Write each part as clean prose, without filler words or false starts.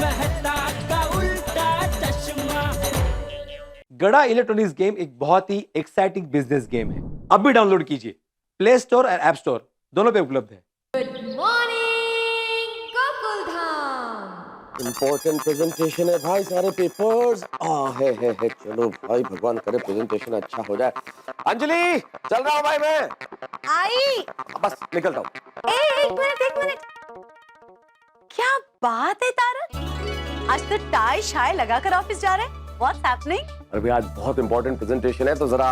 कहता का उल्टा चश्मा। गड़ा इलेक्ट्रॉनिक्स गेम एक बहुत ही एक्साइटिंग बिजनेस गेम है। अब भी डाउनलोड कीजिए, प्ले स्टोर और ऐप स्टोर दोनों पे उपलब्ध है। Good morning Gokuldham. Important presentation है भाई, सारे पेपर्स है। चलो भाई, भगवान करे प्रेजेंटेशन अच्छा हो जाए। अंजलि, चल रहा हूँ भाई मैं। आई बस निकलता हूँ। एक मिनट। क्या बात है तारक, आज तो टाई शाई लगाकर ऑफिस जा रहे हैं। What's happening? अरे भाई, आज बहुत इंपॉर्टेंट प्रेजेंटेशन है तो जरा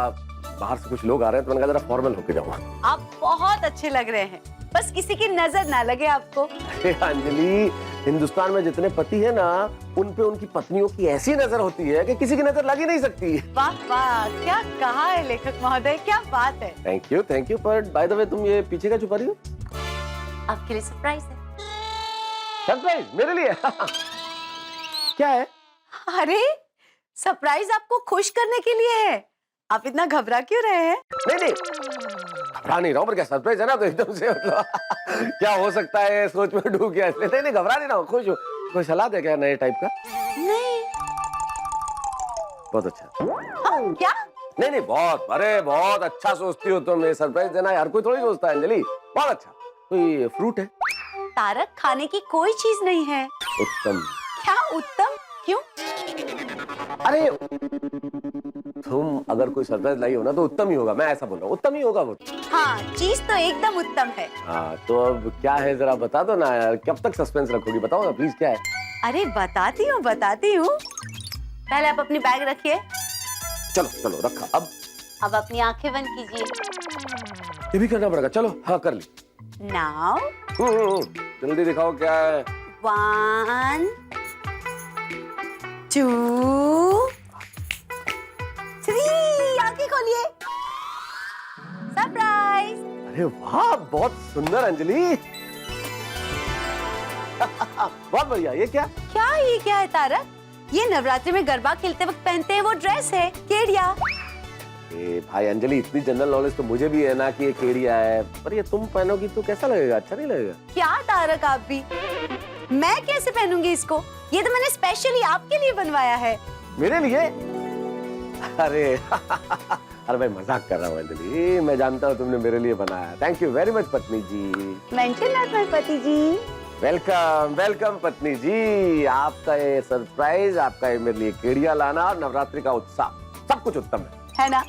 बाहर से कुछ लोग आ रहे हैं तो मैंने कहा जरा फॉर्मल होके जाऊँ। आप बहुत अच्छे लग रहे हैं, बस किसी की नजर ना लगे आपको। अंजलि, हिंदुस्तान में जितने पति है ना, उन पे उनकी पत्नियों की ऐसी नजर होती है कि किसी की नजर लग ही नहीं सकती। वाह वाह, क्या कहा है लेखक महोदय, क्या बात है। Thank you. पर बाय द वे, तुम ये पीछे क्या छुपा रही हो? आपके लिए सरप्राइज है। सरप्राइज मेरे लिए? क्या है? अरे सरप्राइज आपको खुश करने के लिए है। आप इतना घबरा क्यों रहे हैं? नहीं, घबरा नहीं रहा हूँ, पर क्या सरप्राइज है ना तो एकदम से मतलब क्या हो सकता है सोच में डूब गया, इसलिए नहीं घबरा नहीं रहा हूँ, खुश हूँ। कोई सलाह दे क्या नए टाइप का? नहीं। बहुत अच्छा। हाँ, क्या? नहीं, बहुत अच्छा सोचती हो तुम। सरप्राइज देना हर कोई थोड़ी सोचता है अंजलि। बहुत अच्छा। कोई फ्रूट है? तारक, खाने की कोई चीज नहीं है। उत्तम। क्या उत्तम? क्यों? अरे तुम अगर कोई सरप्राइज लाई हो ना तो उत्तम ही होगा, मैं ऐसा बोल रहा हूँ, उत्तम ही होगा वो। हाँ, चीज तो एकदम उत्तम है। हाँ, तो अब क्या है जरा बता दो ना यार, कब तक सस्पेंस रखोगी, बताओ ना प्लीज क्या है। अरे बताती हूँ। पहले आप अपनी बैग रखिए। चलो रखा। अब अपनी आंखें बंद कीजिए। ये भी करना पड़ेगा? चलो हाँ, कर ली। नाउ जल्दी दिखाओ क्या है। 1 2 3, आंखें खोलिए। सरप्राइज। अरे वाह, बहुत सुंदर अंजलि। बहुत बढ़िया। ये क्या? ये क्या है तारक? ये नवरात्रि में गरबा खेलते वक्त पहनते हैं वो ड्रेस है, केडिया। भाई अंजलि, इतनी जनरल नॉलेज तो मुझे भी है ना कि ये केडिया है, पर ये तुम पहनोगी तो कैसा लगेगा? अच्छा नहीं लगेगा क्या तारक? आप भी। मैं कैसे पहनूंगी इसको? ये तो मैंने स्पेशली आपके लिए बनवाया है। मेरे लिए? अरे भाई, मजाक कर रहा हूँ अंजलि, मैं जानता हूँ तुमने मेरे लिए बनाया। थैंक यू वेरी मच पत्नी जी। मेंशन नॉट माय पति जी। वेलकम पत्नी जी। आपका ये सरप्राइज, आपका ये मेरे लिए केडिया लाना और नवरात्रि का उत्साह, सब कुछ उत्तम है ना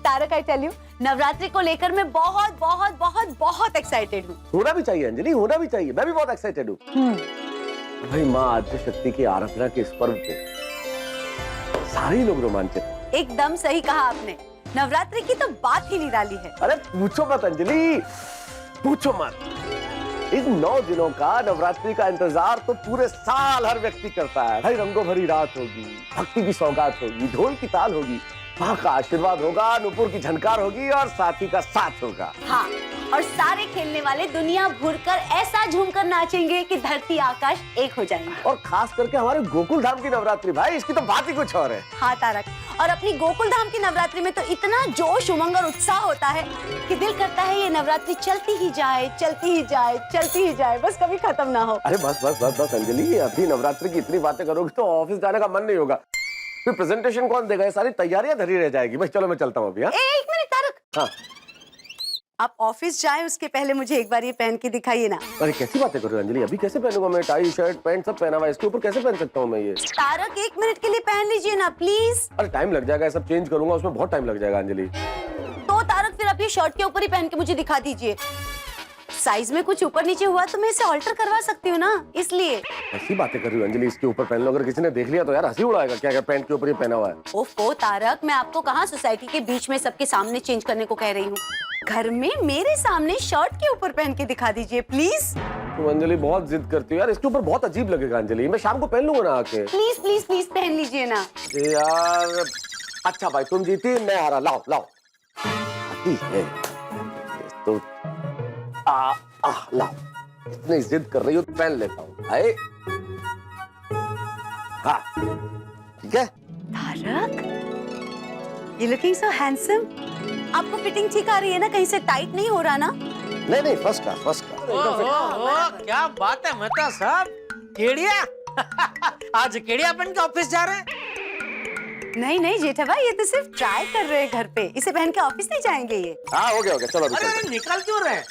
Tarak? I tell you, Navratri को लेकर मैं बहुत एक्साइटेड हूँ। होना भी चाहिए अंजलि, होना भी चाहिए। मैं भी बहुत एक्साइटेड हूँ। भाई, माँ आद्यशक्ति की आराधना के इस पर्व पे सारे लोग रोमांचित। एकदम सही कहा आपने, नवरात्रि की तो बात ही निराली है। अरे पूछो मत अंजलि, पूछो मत। इन 9 दिनों का नवरात्रि का इंतजार तो पूरे साल हर व्यक्ति करता है। भाई, रंगों भरी रात होगी, भक्ति की सौगात होगी, ढोल की ताल होगी, माँ का आशीर्वाद होगा, नुपुर की झनकार होगी और साथी का साथ होगा। हाँ, और सारे खेलने वाले दुनिया भर कर ऐसा झूमकर नाचेंगे कि धरती आकाश एक हो जाएंगे। और खास करके हमारे गोकुल धाम की नवरात्रि, भाई इसकी तो बात ही कुछ और है। हाँ तारक, और अपनी गोकुल धाम की नवरात्रि में तो इतना जोश उमंग और उत्साह होता है कि दिल करता है ये नवरात्रि चलती ही जाए, बस कभी खत्म ना हो। अरे बस अंजलि, अभी नवरात्रि की इतनी बातें करोगे तो ऑफिस जाने का मन नहीं होगा। फिर प्रेजेंटेशन कौन देगा? ये सारी तैयारियां धरी रह जाएगी। बस चलो मैं चलता हूँ अभी। एक मिनट तारक। हाँ, आप ऑफिस जाएं उसके पहले मुझे एक बार ये पहन के दिखाइए ना। अरे कैसी बातें कर रहे हो अंजलि? अभी कैसे पहनूंगा मैं? टाई शर्ट पैंट सब पहना हुआ है, इसके ऊपर कैसे पहन सकता हूँ मैं ये? तारक, 1 मिनट के लिए पहन लीजिए ना प्लीज। अरे टाइम लग जाएगा, सब चेंज करूंगा, उसमें बहुत टाइम लग जाएगा अंजलि। तो तारक, फिर आप ये शर्ट के ऊपर ही पहन के मुझे दिखा दीजिए। साइज में कुछ ऊपर नीचे हुआ तो मैं इसे ऑल्टर करवा सकती हूँ ना, इसलिए। ऐसी बातें कर रही हो अंजलि, इसके ऊपर पहन लो, अगर किसी ने देख लिया तो यार हंसी उड़ाएगा। क्या पैंट के ऊपर ये पहना हुआ है? ओफो तारक, मैं आपको कहाँ सोसाइटी के बीच में सबके सामने चेंज करने को कह रही हूँ। घर में मेरे सामने शर्ट के ऊपर पहन के दिखा दीजिए प्लीज। तुम अंजलि बहुत जिद करती हो यार, इसके ऊपर बहुत अजीब लगेगा अंजलि। मैं शाम को पहन लूंगा ना आके। प्लीज पहन लीजिए ना यार। अच्छा भाई, तुम जीती, मैं हारा। लाओ आती है तो लाओ। इतनी जिद कर रही हो तो पहन लेता हूँ। हाँ ठीक है। Tarak, you looking so handsome. आपको फिटिंग ठीक आ रही है ना? कहीं से टाइट नहीं हो रहा ना? नहीं, फर्स्ट क्लास। क्या बात है मेहता साहब, केडिया आज केड़ियापन के ऑफिस जा रहे हैं? नहीं नहीं जेठा भाई, ये तो सिर्फ ट्राई कर रहे हैं घर पे, इसे पहन के ऑफिस नहीं जाएंगे ये। हाँ हो गया चलो अभी अरे चलते अरे निकल क्यों रहे हैं?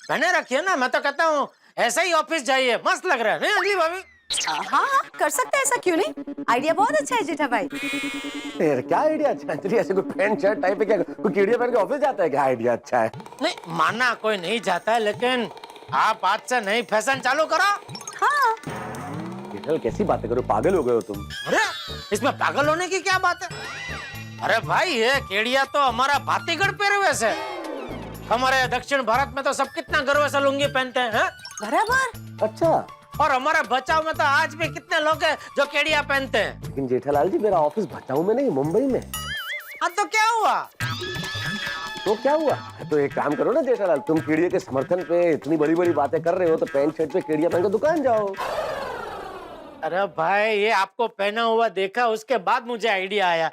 पहने रखिए ना, मैं तो कहता हूँ ऐसा ही ऑफिस जाइए, मस्त लग रहा है नहीं अंजलि भाभी? हाँ हाँ कर सकते हैं, ऐसा क्यों नहीं, आइडिया बहुत अच्छा है जेठा भाई। हैं। यार क्या आइडिया अच्छा है? चलिए ऐसे कोई पैंट शर्ट टाइप है क्या? कोई केड़िया पहन के ऑफिस जाता है क्या? आइडिया अच्छा है। नहीं माना कोई नहीं जाता है, लेकिन आप आज से नई फैशन चालू करो। हाँ जेठालाल कैसी बातें करो, पागल हो गए हो तुम? अरे इसमें पागल होने की क्या बात है? अरे भाई ये केड़िया तो हमारा भातीगढ़ पहरवेश है। हमारे दक्षिण भारत में तो सब कितना गर्व से लुंगी पहनते हैं, हैं? बराबर। अच्छा और हमारे बचाव में तो आज भी कितने लोग हैं जो केड़िया पहनते हैं। लेकिन जेठालाल जी मेरा ऑफिस भचाऊ में नहीं, मुंबई में। अब तो क्या हुआ? तो क्या हुआ? तो एक काम करो ना जेठालाल, तुम केड़िया के समर्थन पे इतनी बड़ी बड़ी बातें कर रहे हो तो पैंट शर्ट पे केड़िया पहन के दुकान जाओ। अरे भाई ये आपको पहना हुआ देखा, उसके बाद मुझे आइडिया आया।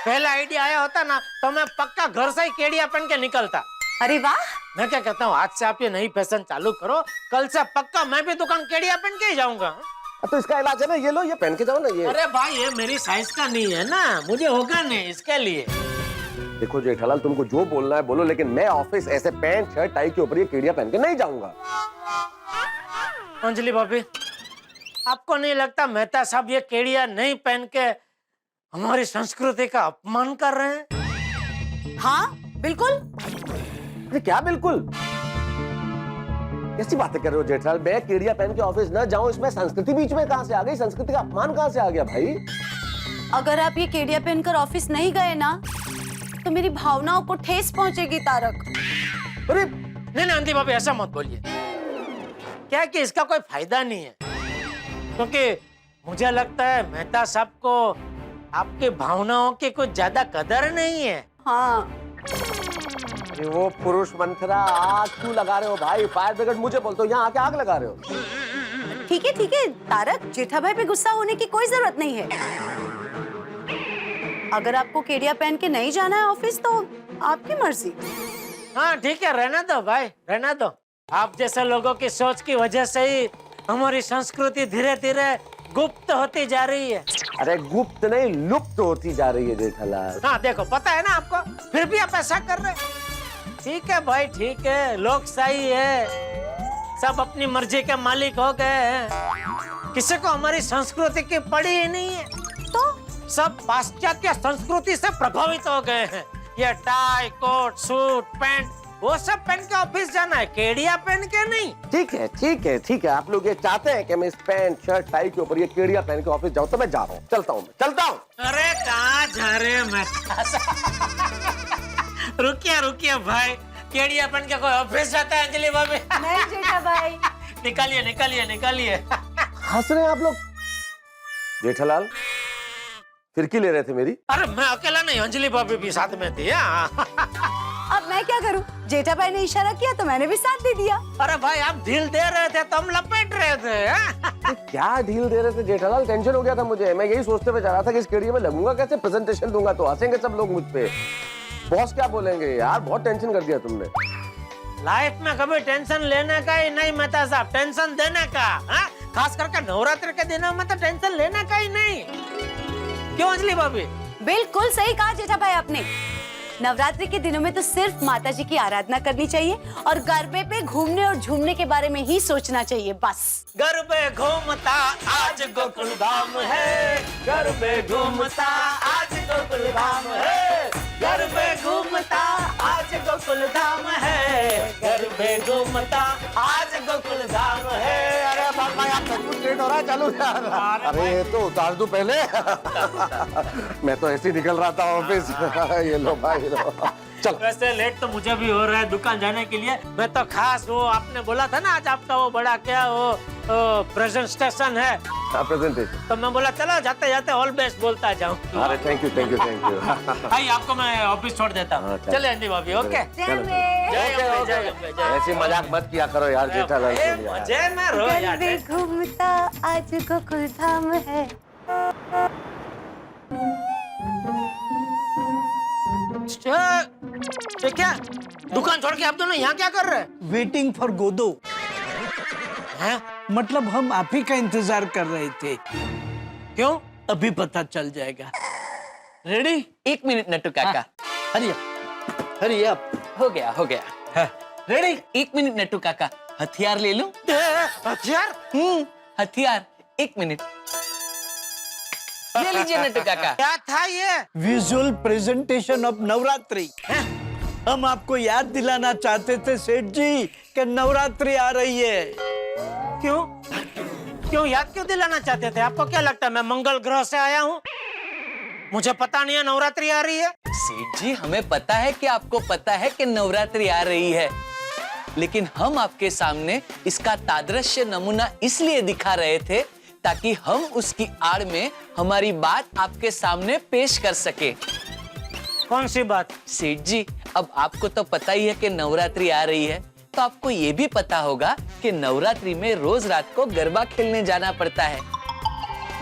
पहला आइडिया आया होता ना तो मैं पक्का घर से ही केड़िया पहन के निकलता। अरे वाह, मैं क्या कहता हूँ, आज से आप ये नई फैशन चालू करो, कल से पक्का मैं भी दुकान केड़िया पहन के ही जाऊंगा। तो इसका इलाज है ना, ये लो ये पहन के जाओ ना ये। अरे भाई ये मेरी साइज का नहीं है ना, मुझे होगा नहीं इसके लिए। देखो जेठालाल तुमको जो बोलना है बोलो, लेकिन मैं ऑफिस ऐसे पैंट शर्ट टाई के ऊपर ये केड़िया पहन के नहीं जाऊंगा। अंजलि भाभी आपको नहीं लगता मेहता साहब ये केड़िया नहीं पहन के हमारी संस्कृति का अपमान कर रहे हैं? हाँ बिल्कुल। अरे क्या बिल्कुल? कैसी बातें कर रहे हो जेठालाल? मैं केड़िया पहन के ऑफिस ना जाऊं, इसमें संस्कृति बीच में कहां से आ गई? संस्कृति का अपमान कहां से आ गया भाई? अगर आप ये केड़िया पहनकर ऑफिस नहीं गए ना तो मेरी भावनाओं को ठेस पहुंचेगी तारक। अरे नहीं नहीं अंजलि भाभी ऐसा मत बोलिए, क्या कि इसका कोई फायदा नहीं है, क्योंकि मुझे लगता है मेहता साहब को आपकी भावनाओं की कुछ ज्यादा कदर नहीं है। हाँ अरे वो पुरुष मंथरा, आग क्यों लगा रहे हो भाई? फायर ब्रिगेड मुझे बोलते हो, यहाँ आके आग लगा रहे हो। ठीक है तारक, जेठा भाई पे गुस्सा होने की कोई जरूरत नहीं है। अगर आपको केड़िया पहन के नहीं जाना है ऑफिस तो आपकी मर्जी। हाँ ठीक है, रहना दो भाई, रहना दो। आप जैसे लोगों की सोच की वजह से ही हमारी संस्कृति धीरे धीरे गुप्त होती जा रही है। अरे गुप्त नहीं, लुप्त होती जा रही है जेठालाल। हाँ देखो पता है ना आपको, फिर भी आप ऐसा कर रहे हैं। ठीक है भाई ठीक है, लोकशाही है, सब अपनी मर्जी के मालिक हो गए हैं, किसी को हमारी संस्कृति की पड़ी ही नहीं है, तो सब पाश्चात्य संस्कृति से प्रभावित हो गए हैं। ये टाई कोट सूट पैंट वो सब पहन के ऑफिस जाना है, केड़िया पहन के नहीं। ठीक है आप लोग ये चाहते हैं कि मैं इस पैंट शर्ट टाई के ऊपर ये केड़िया पहन के ऑफिस जाऊं, तो मैं जा रहा हूँ, चलता हूँ। अरे कहाँ जा रहे हैं मैं? रुकिए भाई, केड़िया पहन के कोई ऑफिस जाता है अंजलि भाभी? नहीं जेठा भाई। निकालिए। हंस रहे हैं आप लोग? जेठालाल फिरकी ले रहे थे मेरी? अरे मैं अकेला नहीं, अंजलि भाभी भी साथ में थी। अब मैं क्या करूं? जेठा भाई ने इशारा किया तो मैंने भी साथ दे दिया। अरे भाई आप ढील दे रहे थे तो हम लपेट रहे थे। क्या ढील दे रहे थे जेठालाल? टेंशन हो गया था मुझे, मैं यही सोचते हुए जा रहा था कि इस केड़िया में लगूंगा कैसे, प्रेजेंटेशन दूंगा तो हंसेंगे सब लोग मुझ पे, बॉस क्या बोलेंगे। यार बहुत टेंशन कर दिया तुमने। लाइफ में कभी टेंशन लेने का ही नहीं मेहता साहब, टेंशन देने का। खास करके नवरात्रि के दिनों में तो टेंशन लेने का ही नहीं। क्यों अंजलि भाभी? बिल्कुल सही कहा जेठा भाई आपने। नवरात्रि के दिनों में तो सिर्फ माता जी की आराधना करनी चाहिए और गरबे पे घूमने और झूमने के बारे में ही सोचना चाहिए, बस। गरबे घूमता आज गोकुल धाम है, गरबे घूमता आज गोकुल धाम है, गरबे घूमता आज गोकुल धाम है, गरबे घूमता आज गोकुल धाम है। अरे बाबा यार सचमुच लेट हो रहा है, चलो यार। अरे तो उतार दूं पहले। मैं तो ऐसे ही निकल रहा था ऑफिस। ये लो भाई लो। चलो। वैसे लेट तो मुझे भी हो रहा है दुकान जाने के लिए। मैं तो खास वो आपने बोला था ना आज आपका वो बड़ा क्या वो प्रेजेंटेशन है, प्रेजेंटेशन, तो मैं बोला चलो जाते जाते ऑल बेस्ट बोलता जाऊँ। अरे थैंक यू। भाई आपको मैं ऑफिस छोड़ देता हूँ। चले अंजलि भाभी, ओके। ऐसे मजाक मत किया करो यार जेठालाल। मजे में रहो यार। गरबे घूमता आज गोकुल धाम है। ये क्या दुकान छोड़ के आप दोनों यहाँ क्या कर रहे हैं? वेटिंग फॉर गोदो। हैं? मतलब हम आप ही का इंतजार कर रहे थे। क्यों? अभी पता चल जाएगा। रेडी? 1 मिनट नट्टू काका। Hurry up, hurry up. हो गया। रेडी? 1 मिनट नट्टू काका। हथियार ले लूं? हथियार? हथियार 1 मिनट। ये लीजिए नट्टू काका। क्या था ये? Visual presentation of Navratri. हम आपको याद दिलाना चाहते थे सेठ जी कि नवरात्रि आ रही है। क्यों? क्यों याद क्यों दिलाना चाहते थे? आपको क्या लगता है मैं मंगल ग्रह से आया हूँ? मुझे पता नहीं है नवरात्रि आ रही है। सेठ जी, हमें पता है कि आपको पता है कि नवरात्रि आ रही है, लेकिन हम आपके सामने इसका तादृश्य नमूना इसलिए दिखा रहे थे ताकि हम उसकी आड़ में हमारी बात आपके सामने पेश कर सके। कौन सी बात? सेठ जी, अब आपको तो पता ही है कि नवरात्रि आ रही है, तो आपको ये भी पता होगा कि नवरात्रि में रोज रात को गरबा खेलने जाना पड़ता है,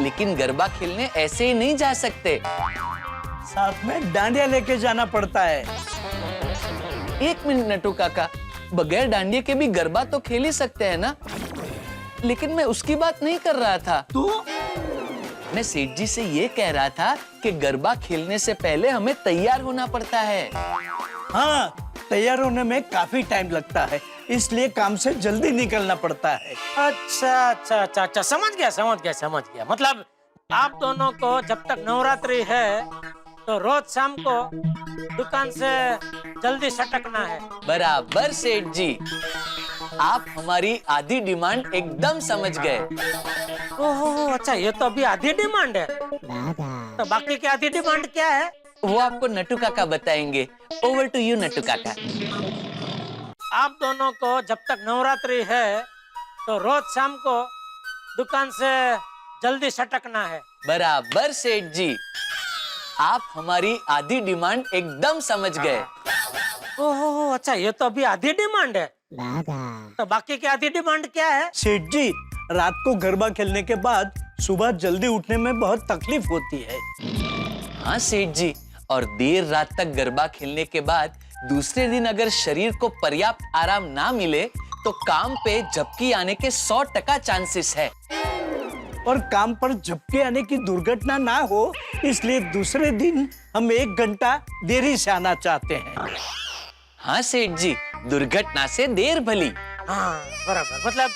लेकिन गरबा खेलने ऐसे ही नहीं जा सकते, साथ में डांडिया लेके जाना पड़ता है। 1 मिनट नट्टू काका, बगैर डांडिया के भी गरबा तो खेल ही सकते हैं ना? लेकिन मैं उसकी बात नहीं कर रहा था। तो मैं सेठ जी से ये कह रहा था कि गरबा खेलने से पहले हमें तैयार होना पड़ता है। हाँ, तैयार होने में काफी टाइम लगता है, इसलिए काम से जल्दी निकलना पड़ता है। अच्छा, समझ गया। मतलब आप दोनों को जब तक नवरात्रि है तो रोज शाम को दुकान से जल्दी सटकना है। बराबर सेठ जी, आप हमारी आधी डिमांड एकदम समझ गए। ओहो, अच्छा, ये तो अभी आधी डिमांड है। तो बाकी की आधी डिमांड क्या है? वो आपको नट्टू काका बताएंगे। ओवर टू यू नट्टू काका। आप दोनों को जब तक नवरात्रि है तो रोज शाम को दुकान से जल्दी सटकना है। बराबर सेठ जी, आप हमारी आधी डिमांड एकदम समझ गए। ओहो, अच्छा, ये तो अभी आधी डिमांड है। तो बाकी की आधी डिमांड क्या है? सेठ जी, रात को गरबा खेलने के बाद सुबह जल्दी उठने में बहुत तकलीफ होती है। हाँ सेठ जी, और देर रात तक गरबा खेलने के बाद दूसरे दिन अगर शरीर को पर्याप्त आराम ना मिले तो काम पे झपकी आने के 100% चांसेस है। और काम पर झपके आने की दुर्घटना ना हो, इसलिए दूसरे दिन हम 1 घंटा देरी से आना चाहते हैं। हाँ सेठ जी, दुर्घटना से देर भली। हाँ, बराबर। मतलब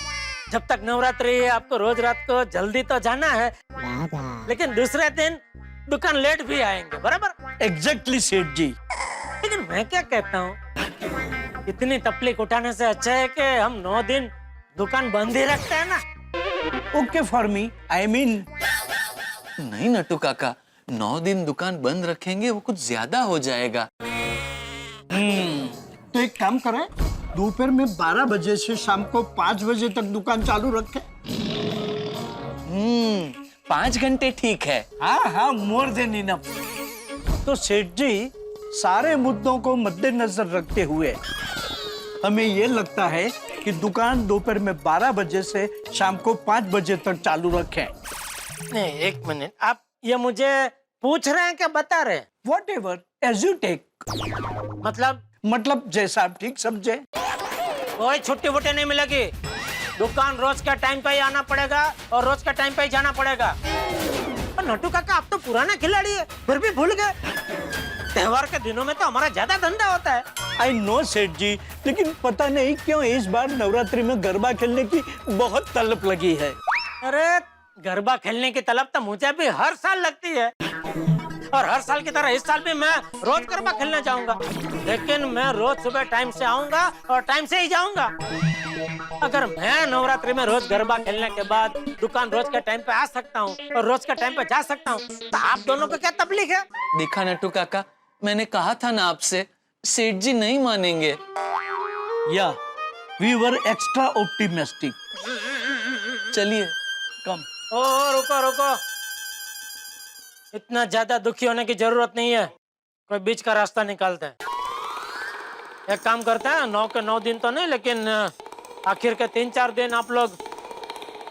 जब तक नवरात्रि है आपको रोज रात को जल्दी तो जाना है, लेकिन दूसरे दिन दुकान लेट भी आएंगे। बराबर? एग्जैक्टली सेठ जी। लेकिन मैं क्या कहता हूँ, इतनी तकलीफ उठाने से अच्छा है कि हम 9 दिन दुकान बंद ही रखते हैं ना। Okay for me, I mean. नहीं नट्टू काका, 9 दिन दुकान बंद रखेंगे वो कुछ ज्यादा हो जाएगा। तो एक काम करें, दोपहर में 12 बजे से शाम को 5 बजे तक दुकान चालू रखें। 5 घंटे ठीक है। हाँ, मोर देन इनफ। तो सेठ जी, सारे मुद्दों को मद्देनजर रखते हुए हमें ये लगता है कि दुकान दोपहर में 12 बजे से शाम को 5 बजे तक चालू रखें। नहीं, 1 मिनट, आप ये मुझे पूछ रहे हैं क्या बता रहे हैं? Whatever, as you take। मतलब जैसा आप ठीक समझे। कोई छुट्टी वुट्टी नहीं मिलेगी। दुकान रोज का टाइम पे ही आना पड़ेगा और रोज का टाइम पे ही जाना पड़ेगा। और नट्टू काका, आप तो पुराना खिलाड़ी है, फिर भी भूल गए। त्योहार के दिनों में तो हमारा ज्यादा धंधा होता है। आई नो सेठ जी, लेकिन पता नहीं क्यों इस बार नवरात्रि में गरबा खेलने की बहुत तलब लगी है। अरे, गरबा खेलने की तलब तो मुझे भी हर साल लगती है, और हर साल की तरह इस साल भी मैं रोज गरबा खेलने जाऊंगा, लेकिन मैं रोज सुबह टाइम से आऊंगा और टाइम से ही जाऊंगा। अगर मैं नवरात्रि में रोज गरबा खेलने के बाद दुकान रोज के टाइम पे आ सकता हूँ और रोज के टाइम पे जा सकता हूँ, तो आप दोनों को क्या तकलीफ है? देखा नट्टू काका, मैंने कहा था ना आपसे, सेठ जी नहीं मानेंगे। या वी वर एक्स्ट्रा ऑप्टिमिस्टिक। चलिए कम। ओ, रुको, इतना ज्यादा दुखी होने की जरूरत नहीं है, कोई बीच का रास्ता निकालते हैं। एक काम करते हैं, 9 के 9 दिन तो नहीं, लेकिन आखिर के 3-4 दिन आप लोग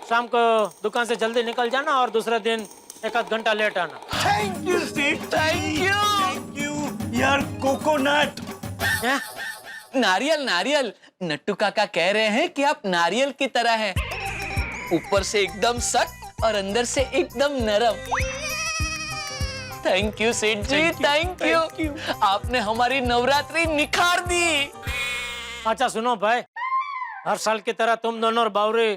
शाम को दुकान से जल्दी निकल जाना और दूसरे दिन 1 घंटा लेट आना। थैंक यू सेठ, थैंक यू यार। कोकोनट, नारियल, नट्टू काका कह रहे हैं कि आप नारियल की तरह हैं। ऊपर से एकदम सख्त और अंदर से एकदम नरम। थैंक यू सेठ जी, थैंक यू। आपने हमारी नवरात्रि निखार दी। अच्छा सुनो भाई, हर साल की तरह तुम दोनों और बावरी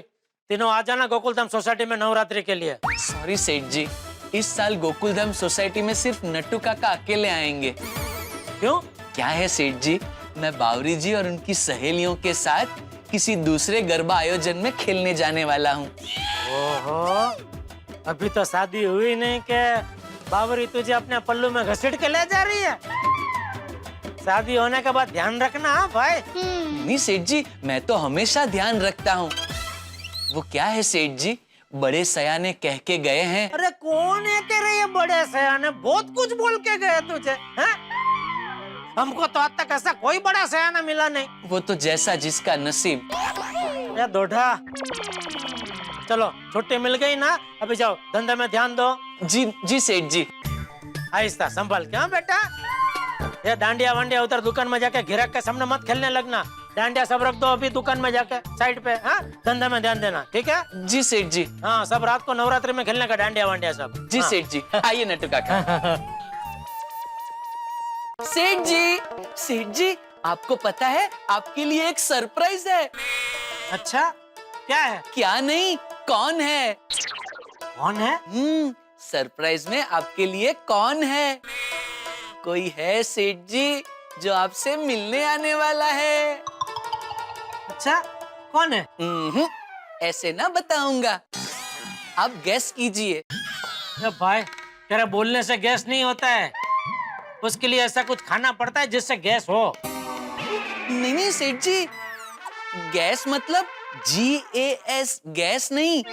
तीनों आ जाना गोकुलधाम सोसाइटी में नवरात्रि के लिए। सॉरी सेठ जी, इस साल गोकुलधाम सोसाइटी में सिर्फ नट्टू काका अकेले आएंगे। क्यों? क्या है सेठ जी, मैं बावरी जी और उनकी सहेलियों के साथ किसी दूसरे गरबा आयोजन में खेलने जाने वाला हूँ। ओहो, अभी तो शादी हुई नहीं के बावरी तुझे अपने पल्लू में घसीट के ले जा रही है। शादी होने के बाद ध्यान रखना। हाँ भाई। नहीं सेठ जी, मैं तो हमेशा ध्यान रखता हूँ। वो क्या है सेठ जी, बड़े सयाने कह के गए हैं। अरे कौन है तेरे ये बड़े सयाने? बहुत कुछ बोल के गए तुझे, हैं? हमको तो आज तक ऐसा कोई बड़ा सयाना मिला नहीं। वो तो जैसा जिसका नसीब। ये दोढ़ा, चलो छुट्टी मिल गई ना, अभी जाओ धंधे में ध्यान दो। जी सेठ जी। आहिस्ता संभाल के। हाँ बेटा, ये डांडिया वांडिया उधर दुकान में जाके घिरक के सामने मत खेलने लगना। डांडिया सब रख दो अभी दुकान में जाके साइड पे। हाँ, धंधे में ध्यान देना, ठीक है? जी सेठ जी। हाँ, सब रात को नवरात्रि में खेलने का डांडिया वांडिया सब। जी हाँ। सेठ जी। आइए नट्टू काका। सेठ जी आपको पता है आपके लिए एक सरप्राइज है। अच्छा, क्या है? क्या नहीं, कौन है? कौन है? सरप्राइज में आपके लिए कौन है? कोई है सेठ जी जो आपसे मिलने आने वाला है। अच्छा, कौन है? ऐसे ना बताऊंगा, आप गैस कीजिए। अरे भाई, तेरे बोलने से गैस नहीं होता है, उसके लिए ऐसा कुछ खाना पड़ता है जिससे गैस हो। नहीं सेठ जी, गैस मतलब GAS, गैस नहीं,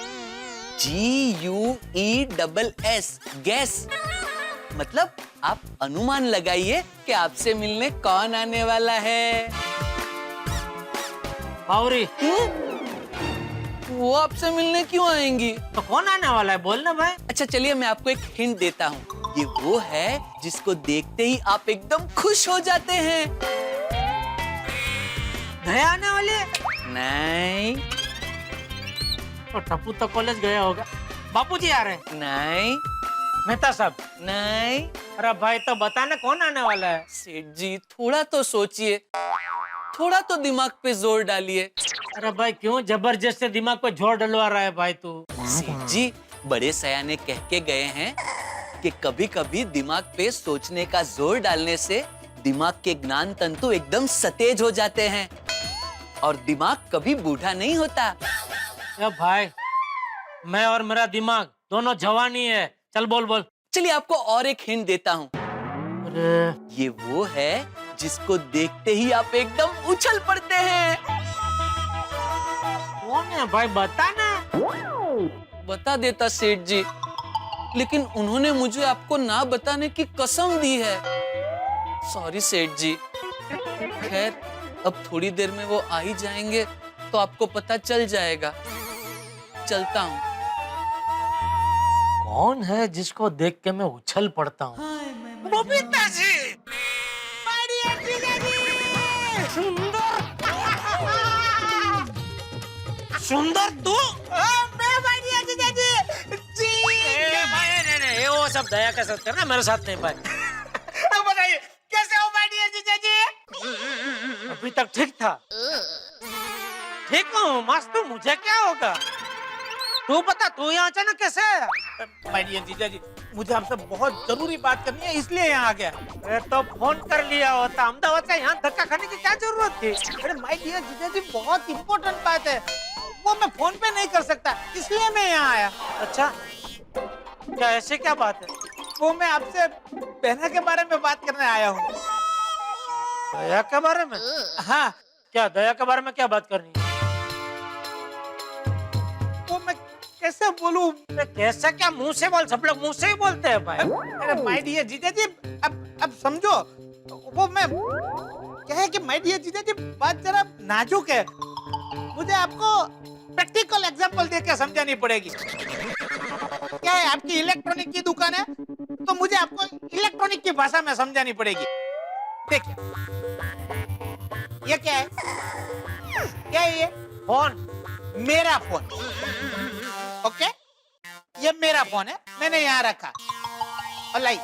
GUESS, गैस। मतलब आप अनुमान लगाइए कि आपसे मिलने कौन आने वाला है। बावरी, वो आपसे मिलने क्यों आएंगी? तो कौन आने वाला है? बोलना भाई। अच्छा चलिए, मैं आपको एक हिंट देता हूँ। ये वो है जिसको देखते ही आप एकदम खुश हो जाते हैं। नया आने वाले? नहीं तो टप्पू तो कॉलेज गया होगा। बापूजी आ रहे हैं? नहीं मेहता साहब? नहीं। अरे भाई, तो बताना कौन आने वाला है? सेठ जी थोड़ा तो सोचिए, थोड़ा तो दिमाग पे जोर डालिए। अरे भाई, क्यों जबरदस्ती दिमाग पे जोर डलवा रहा है भाई तू? सेठ जी, बड़े सयाने कह के गए हैं कि कभी कभी दिमाग पे सोचने का जोर डालने से दिमाग के ज्ञान तंतु एकदम सतेज हो जाते हैं और दिमाग कभी बूढ़ा नहीं होता। अरे भाई, मैं और मेरा दिमाग दोनों जवानी है। चल बोल बोल। चलिए आपको और एक हिंट देता हूँ। अरे ये वो है जिसको देखते ही आप एकदम उछल पड़ते हैं। कौन है भाई, बता ना। बता देता सेठ जी, लेकिन उन्होंने मुझे आपको ना बताने की कसम दी है। सॉरी सेठ जी। खैर, अब थोड़ी देर में वो आ ही जाएंगे तो आपको पता चल जाएगा। चलता हूँ। कौन है जिसको देख के मैं उछल पड़ता हूँ? बबीता जी, सुंदर तू? नहीं, वो सब दया के साथ करना, मेरे साथ नहीं भाई। बताइए कैसे हो माय डियर जीजा जी? अभी तक ठीक था। ठीक हूँ मस्त। मुझे क्या होगा? तू बता, तू यहाँ अचानक कैसे आया? माय डियर जीजा जी, मुझे आपसे बहुत जरूरी बात करनी है, इसलिए यहाँ आ गया। अरे तो फोन कर लिया होता। अहमदाबाद से यहाँ धक्का खाने की क्या जरूरत थी? अरे माय डियर जीजा जी, बहुत इम्पोर्टेंट बात है, वो मैं फोन पे नहीं कर सकता, इसलिए मैं यहाँ आया। अच्छा, क्या ऐसे क्या बात है? वो मैं आपसे बहना के बारे में बात करने आया हूँ। दया के बारे में? हाँ, क्या दया के बारे में क्या बात करनी है? वो मैं कैसे बोलूं? कैसा क्या? मुंह से बोल, सब लोग मुंह से ही बोलते हैं भाई। अरे माय डियर जीजा जी, अब समझो। वो मैं क्या है कि माय डियर जीजा जी, बात जरा नाजुक है, मुझे आपको प्रैक्टिकल एग्जांपल देकर समझानी पड़ेगी। क्या है, आपकी इलेक्ट्रॉनिक की दुकान है, तो मुझे आपको इलेक्ट्रॉनिक की भाषा में समझानी पड़ेगी। देखिए, ये क्या है? क्या है ये? फोन। मेरा फोन, ओके? ये मेरा फोन है, मैंने यहाँ रखा। और लाई,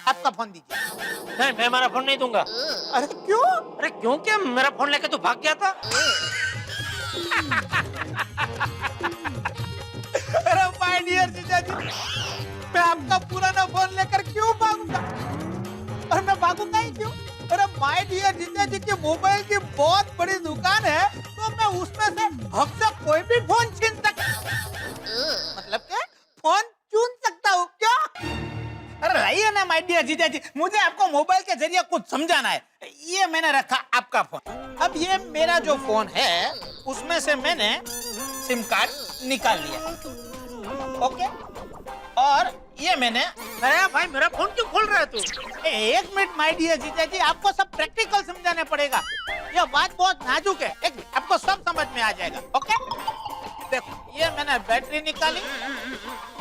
आपका फोन दीजिए। नहीं, मैं मेरा फोन नहीं दूंगा। अरे क्यों? अरे क्यों? क्या मेरा फोन लेके तू भाग गया था? अरे माय डियर जीजा जी, मैं आपका पुराना फोन लेकर क्यों भागूंगा? और मैं भागूंगा ही क्यों? अरे माय डियर जीजा जी की मोबाइल की बहुत बड़ी दुकान है, तो मैं उसमें से हक से कोई भी फोन छीन सकता। मतलब क्या? फोन चुन सकता हूँ क्या? अरे रहिए ना माय डियर जीजा जी, मुझे आपको मोबाइल के जरिए कुछ समझाना है। ये मैंने रखा आपका फोन। अब ये मेरा जो फोन है, उसमें से मैंने सिम कार्ड निकाल लिया, ओके? और ये मैंने, अरे भाई मेरा फोन क्यों खोल रहा है तू? एक मिनट माय डियर जीजा जी, आपको सब प्रैक्टिकल समझाने पड़ेगा। यह बात बहुत नाजुक है, एक आपको सब समझ में आ जाएगा, ओके? देखो, ये मैंने बैटरी निकाली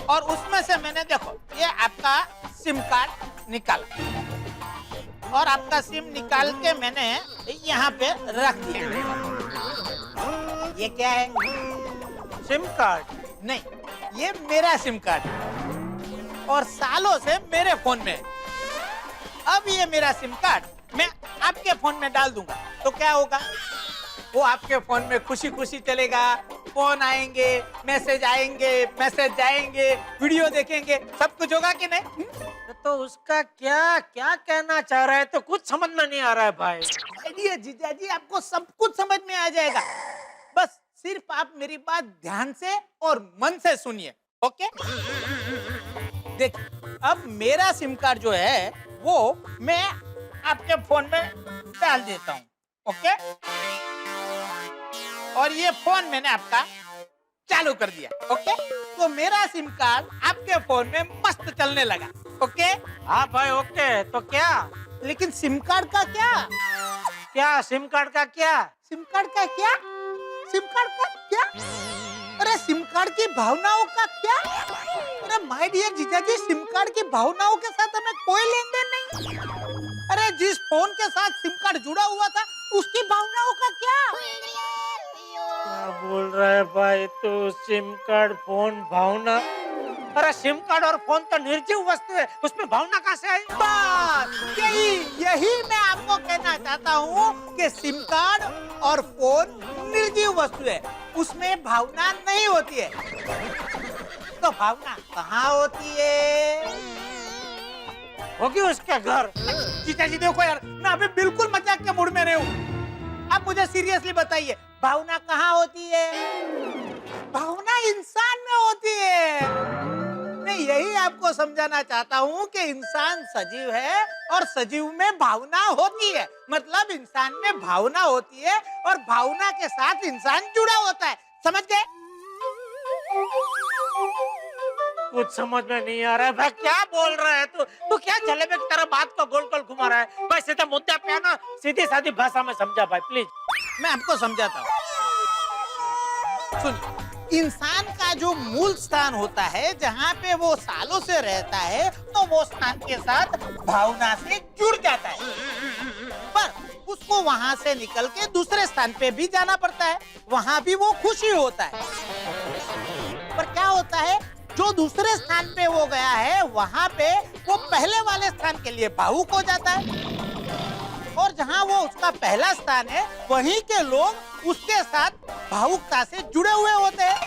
और उसमें से मैंने, देखो, ये आपका सिम कार्ड निकाला और आपका सिम निकाल के मैंने यहाँ पे रख दिया। ये क्या है? SIM card? नहीं, ये मेरा सिम कार्ड है और सालों से मेरे फोन में है। अब ये मेरा सिम कार्ड मैं आपके फोन में डाल दूंगा तो क्या होगा? वो आपके फोन में खुशी खुशी चलेगा, फोन आएंगे, मैसेज आएंगे, मैसेज जाएंगे, वीडियो देखेंगे, सब कुछ होगा कि नहीं? तो उसका क्या क्या कहना चाह रहा है? तो कुछ समझ में नहीं आ रहा है भाई। आइडिया जीजा जी, आपको सब कुछ समझ में आ जाएगा। बस सिर्फ आप मेरी बात ध्यान से और मन से सुनिए, ओके? देखिए, अब मेरा सिम कार्ड जो है वो मैं आपके फोन में डाल देता हूँ, ओके? और ये फोन मैंने आपका चालू कर दिया, ओके? तो मेरा सिम कार्ड आपके फोन में मस्त चलने लगा, ओके? हाँ भाई ओके, तो क्या? लेकिन सिम कार्ड का क्या? क्या सिम कार्ड का क्या? सिम कार्ड का क्या? सिम कार्ड का क्या? अरे सिम कार्ड की भावनाओं का क्या? अरे माय डियर जीजा जी, सिम कार्ड की भावनाओं के साथ हमें कोई लेन देन नहीं। अरे जिस फोन के साथ सिम कार्ड जुड़ा हुआ था उसकी भावनाओं का क्या? क्या बोल रहा है भाई तू? सिम कार्ड, फोन, भावना? अरे सिम कार्ड और फोन तो निर्जीव वस्तु है, उसमें भावना कहाँ से आई? बस यही मैं आपको कहना चाहता हूँ कि सिम कार्ड और फोन निर्जीव वस्तु है, उसमें भावना नहीं होती है। तो भावना कहाँ होती है? होगी उसके घर। जीजा जी देखो यार, मैं अभी बिल्कुल मजाक के मूड में नहीं हूँ। अब मुझे सीरियसली बताइए, भावना कहाँ होती है? भावना इंसान में होती है। मैं यही आपको समझाना चाहता हूँ कि इंसान सजीव है और सजीव में भावना होती है। मतलब इंसान में भावना होती है और भावना के साथ इंसान जुड़ा होता है। समझ गए? कुछ समझ में नहीं आ रहा है भाई, क्या बोल रहा है तू? तू क्या जलेबी की तरह बात को गोल गोल घुमा रहा है? भाई सीधा मुद्दे पे आना, सीधी सादी भाषा में समझा भाई प्लीज। मैं आपको समझाता हूँ, सुन। इंसान का जो मूल स्थान होता है, जहाँ पे वो सालों से रहता है, तो वो स्थान के साथ भावना से जुड़ जाता है। पर उसको वहाँ से निकल के दूसरे स्थान पे भी जाना पड़ता है, वहाँ भी वो खुशी होता है। पर क्या होता है, जो दूसरे स्थान पे वो गया है, वहाँ पे वो पहले वाले स्थान के लिए भावुक हो जाता है। और जहाँ वो उसका पहला स्थान है, वहीं के लोग उसके साथ भावुकता से जुड़े हुए होते हैं।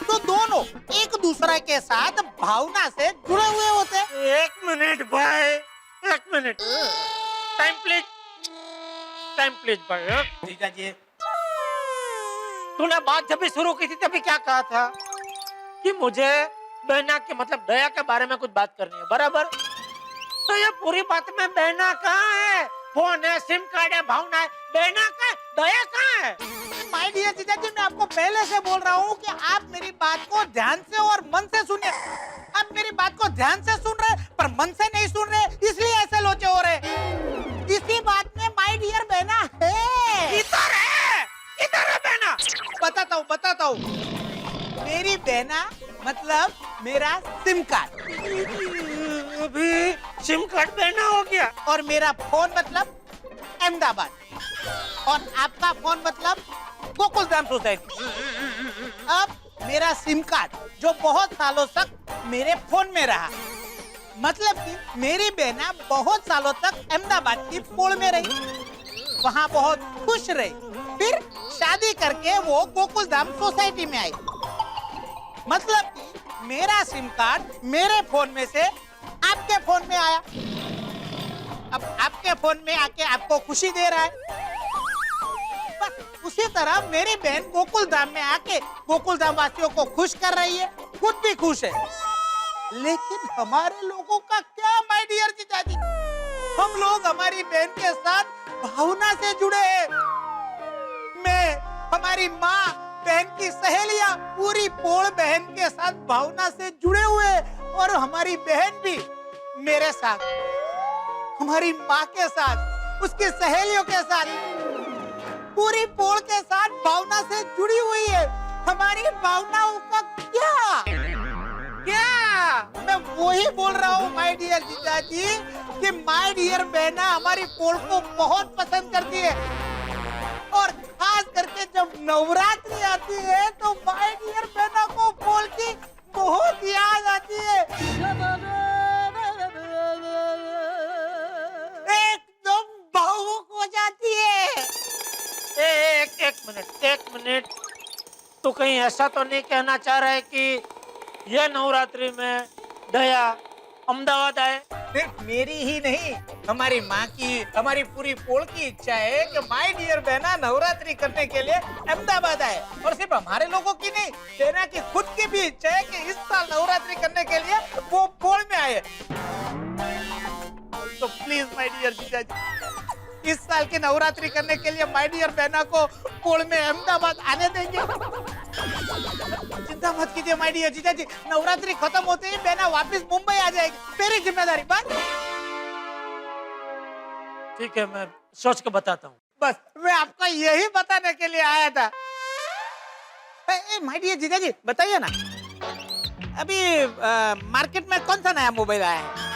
तो दोनों एक दूसरे के साथ भावना से जुड़े हुए होते हैं। एक मिनट भाई, एक minute, time please, time please भाई। जीजा जी, तूने बात जब भी शुरू की थी तभी क्या कहा था कि मुझे बहना के मतलब दया के बारे में कुछ बात करनी है, बराबर? तो ये पूरी बात में बहना कहाँ है? फोन है, सिम कार्ड है, भावना है, बहना कहाँ है, दया कहाँ है? माय डियर जीजा जी, मैं आपको पहले से बोल रहा हूँ कि आप मेरी बात को ध्यान से और मन से सुनिए। आप मेरी बात को ध्यान से सुन रहे पर मन से नहीं सुन रहे, इसलिए ऐसे लोचे हो रहे। इसी बात में माय डियर बहना है। इधर है, इधर है बहना। बताता हूँ। मेरी बहना मतलब मेरा सिम कार्ड। अभी सिम कार्ड बहना हो गया। और मेरा फोन मतलब अहमदाबाद। और आपका फोन मतलब गोकुलधाम सोसाइटी। अब मेरा सिम कार्ड जो बहुत सालों तक मेरे फोन में रहा, मतलब कि मेरी बहना बहुत सालों तक अहमदाबाद की पोल में रही, वहाँ बहुत खुश रही, फिर शादी करके वो गोकुलधाम सोसाइटी में आई। मतलब कि मेरा सिम कार्ड मेरे फोन में से आपके फोन में आया, अब आपके फोन में आके आपको खुशी दे रहा है। बस उसी तरह मेरी बहन गोकुलधाम में आके गोकुलधाम वासियों को खुश कर रही है, खुद भी खुश है। लेकिन हमारे लोगों का क्या माय डियर जीजाजी, हम लोग हमारी बहन के साथ भावना से जुड़े हैं। मैं, हमारी माँ, बहन की सहेलियां, पूरी पोल बहन के साथ भावना से जुड़े हुए, और हमारी बहन भी मेरे साथ, हमारी माँ के साथ, उसकी सहेलियों के साथ, पूरी पोल के साथ भावना से जुड़ी हुई है। हमारी भावनाओं का क्या मैं वही बोल रहा हूँ माय डियर जीजाजी कि माय डियर बहना हमारी पोल को बहुत पसंद करती है, और खास करके जब नवरात्रि आती है तो माय डियर बहना को पोल की बहुत याद आती है। एकदम भावुक हो जाती है। एक मिनट, तो कहीं ऐसा तो नहीं कहना चाह रहा है कि यह नवरात्रि में दया अहमदाबाद आए? सिर्फ मेरी ही नहीं, हमारी माँ की, हमारी पूरी पोल की इच्छा है कि माय डियर बहना नवरात्रि करने के लिए अहमदाबाद आए। और सिर्फ हमारे लोगों की नहीं, बहना की खुद की भी इच्छा है कि इस साल नवरात्रि करने के लिए वो पोल में आए। तो प्लीज माय डियर जीजाजी, इस साल की नवरात्रि करने के लिए माय डियर बहना को पोल में अहमदाबाद आने देंगे? चिंता मत कीजिए माय डियर जीजाजी, नवरात्रि खत्म होते ही बहना वापस मुंबई आ जाएगी, मेरी जिम्मेदारी। बस ठीक है, मैं सोच के बताता हूँ। बस मैं आपको यही बताने के लिए आया था। माय डियर जीजाजी बताइए ना, अभी मार्केट में कौन सा नया मोबाइल आया है?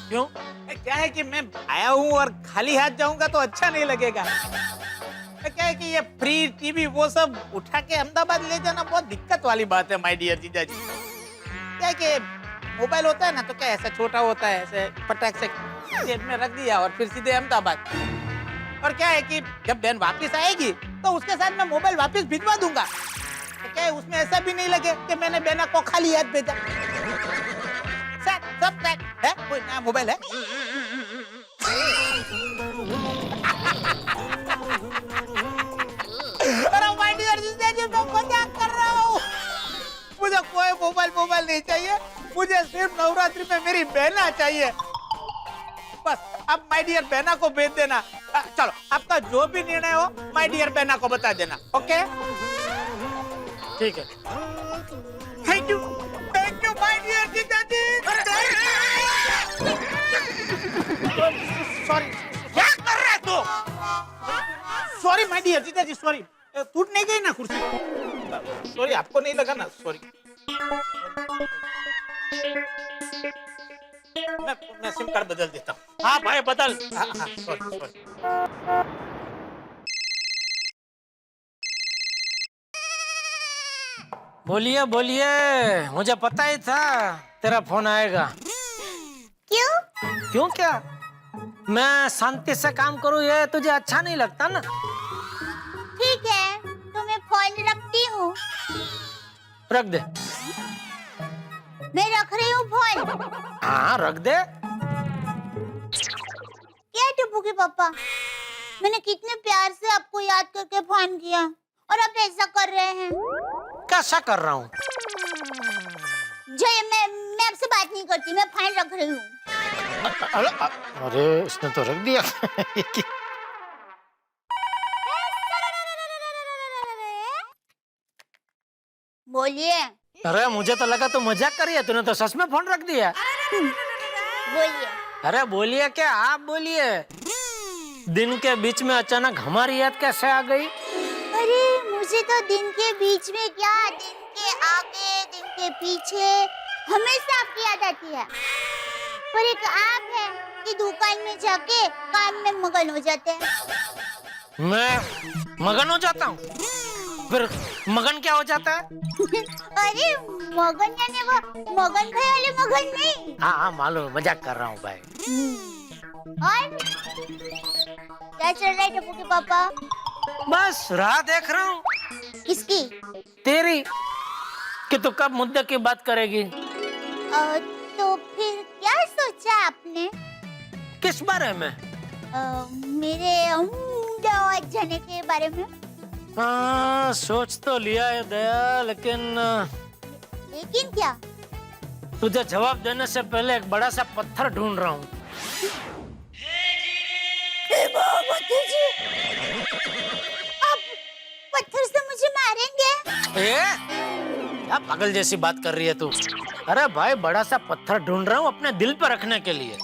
क्यों, क्या है कि मैं आया हूँ और खाली हाथ जाऊंगा तो अच्छा नहीं लगेगा। क्या है कि ये फ्री टीवी वो सब उठा के अहमदाबाद ले जाना बहुत दिक्कत वाली बात है माय डियर जीजाजी। क्या है कि मोबाइल होता है ना, तो क्या ऐसा छोटा होता है, ऐसे फटाक से जेब में रख दिया और फिर सीधे अहमदाबाद। और क्या है कि जब बहन वापस आएगी तो उसके साथ मैं मोबाइल वापस भिजवा दूंगा। तो क्या है, उसमें ऐसा भी नहीं लगे कि मैंने बहना को खाली हाथ भेजा। सब है, कोई नया मोबाइल है? अरे माय डियर जीजाजी, मैं मजाक कर रहा हूँ। मुझे कोई मोबाइल नहीं चाहिए, मुझे सिर्फ नवरात्रि में मेरी बहना चाहिए। बस अब माय डियर बहना को भेज देना। चलो, आपका जो भी निर्णय हो माय डियर बहना को बता देना। ओके, ठीक है। थैंक यू माय डियर जीजाजी। सॉरी, क्या कर रहे तू? सॉरी माय डियर जीजाजी, सॉरी। टूट नहीं गई ना कुर्सी? सॉरी, आपको नहीं लगा ना? सॉरी। मैं सिम कार्ड बदल देता हूँ। हाँ भाई बदल। हाँ, सॉरी। बोलिए, मुझे पता ही था तेरा फोन आएगा। क्यों क्या? मैं शांति से काम करूँ, ये तुझे अच्छा नहीं लगता ना? ठीक है, तो मैं फोन रखती हूँ। रख दे। मैं रख रही हूँ फोन। हाँ रख दे। क्या टुप्पू के पापा, मैंने कितने प्यार से आपको याद करके फोन किया और आप ऐसा कर रहे हैं। कैसा कर रहा हूँ? जय, मैं आपसे बात नहीं करती, मैं फोन रख रही हूँ। अरे इसने तो रख दिया। बोलिए। अरे मुझे तो लगा तू मजाक कर रही है, तूने तो सच में फोन रख दिया। बोलिए। अरे बोलिए क्या? आप बोलिए। दिन के बीच में अचानक हमारी याद कैसे आ गई? अरे मुझे तो दिन के बीच में क्या, दिन के आगे, दिन के पीछे हमेशा आपकी याद आती है। पर एक आप है कि दुकान में जाके काम में मगन हो जाते हैं। मैं मगन हो जाता हूँ? फिर मगन क्या हो जाता है? अरे मगन यानी वो मगन भाई वाले मगन नहीं। हाँ हाँ मालूम है, मजाक कर रहा हूँ भाई। और क्या चल रहा है टप्पू के पापा? बस राह देख रहा हूँ किसकी? तेरी, कि तू कब मुद्दे की बात करेगी। तो फिर क्या सोचा आपने? किस बारे में? मेरे अहमदाबाद जाने के बारे में। हाँ सोच तो लिया है दया, लेकिन क्या? तुझे जवाब देने से पहले एक बड़ा सा पत्थर ढूंढ रहा हूँ। आप पत्थर से मुझे मारेंगे? क्या पागल जैसी बात कर रही है तू? अरे भाई बड़ा सा पत्थर ढूंढ रहा हूँ अपने दिल पर रखने के लिए।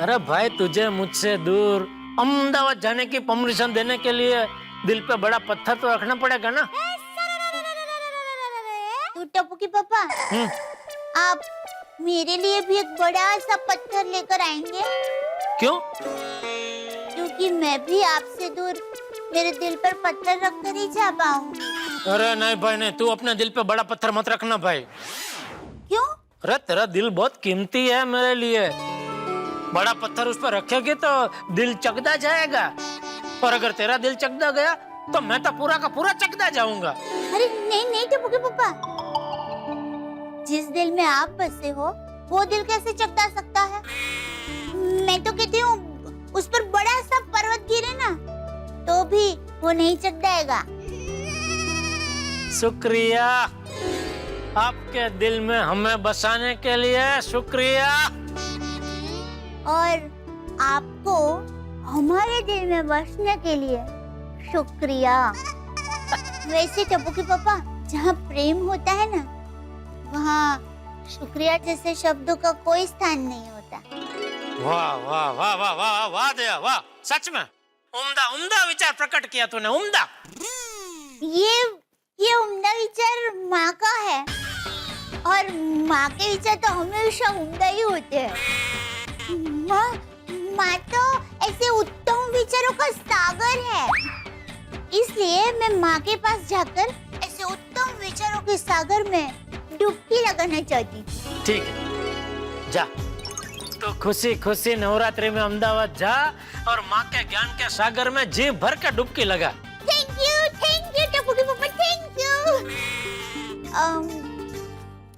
अरे भाई तुझे मुझसे दूर अहमदाबाद जाने की परमिशन देने के लिए दिल पे बड़ा पत्थर तो रखना पड़ेगा ना। तू टप्पू की पापा, आप मेरे लिए भी एक बड़ा सा पत्थर लेकर आएंगे? क्यों? क्योंकि मैं भी आपसे दूर मेरे दिल पर पत्थर रखकर ही जा पाऊँ। अरे नहीं भाई नहीं, तू अपने दिल पे बड़ा पत्थर मत रखना भाई। क्यों? अरे तेरा दिल बहुत कीमती है मेरे लिए। बड़ा पत्थर उस पर रखेगी तो दिल चकदा जाएगा, और अगर तेरा दिल चकदा गया तो मैं तो पूरा का पूरा चकदा जाऊंगा। अरे नहीं नहीं टप्पू के पापा, जिस दिल में आप बसे हो वो दिल कैसे चकदा सकता है? मैं तो कहती हूँ उस पर बड़ा सा पर्वत गिरे ना तो भी वो नहीं चकदाएगा। शुक्रिया आपके दिल में हमें बसाने के लिए, शुक्रिया। और आपको हमारे दिल में बसने के लिए शुक्रिया। वैसे टप्पू के पापा, जहाँ प्रेम होता है ना वहाँ शुक्रिया जैसे शब्दों का कोई स्थान नहीं होता। वाह वाह वाह वाह वाह वाह दया वाह, सच में उम्दा उम्दा विचार प्रकट किया तूने, उम्दा। ये उम्दा विचार माँ का है, और माँ के विचार तो हमेशा उम्दा ही होते हैं। माँ तो ऐसे उत्तम विचारों का सागर है, इसलिए मैं माँ के पास जाकर ऐसे उत्तम विचारों के सागर में डुबकी लगाना चाहती। ठीक है, जा तो खुशी खुशी नवरात्रि में अहमदाबाद जा और माँ के ज्ञान के सागर में जी भर के डुबकी लगा। थैंक यू टप्पू के पापा, थैंक यू।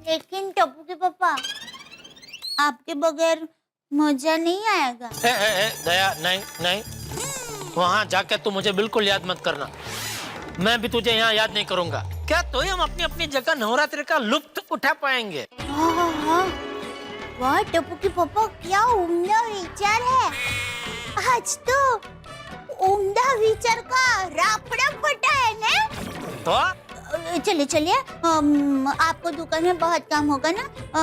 लेकिन टप्पू के पापा, आपके बगैर मजा नहीं आएगा। दया नहीं नहीं, वहाँ जाके तू मुझे बिल्कुल याद मत करना, मैं भी तुझे यहाँ याद नहीं करूँगा। क्या तो हम अपनी अपनी जगह नवरात्रि का लुत्फ उठा पाएंगे? हाँ, वाह टप्पू की पापा, क्या उम्दा विचार है। आज तो उम्दा विचार का राफड़ा फटा है ना। तो चलिए चलिए, आपको दुकान में बहुत काम होगा ना,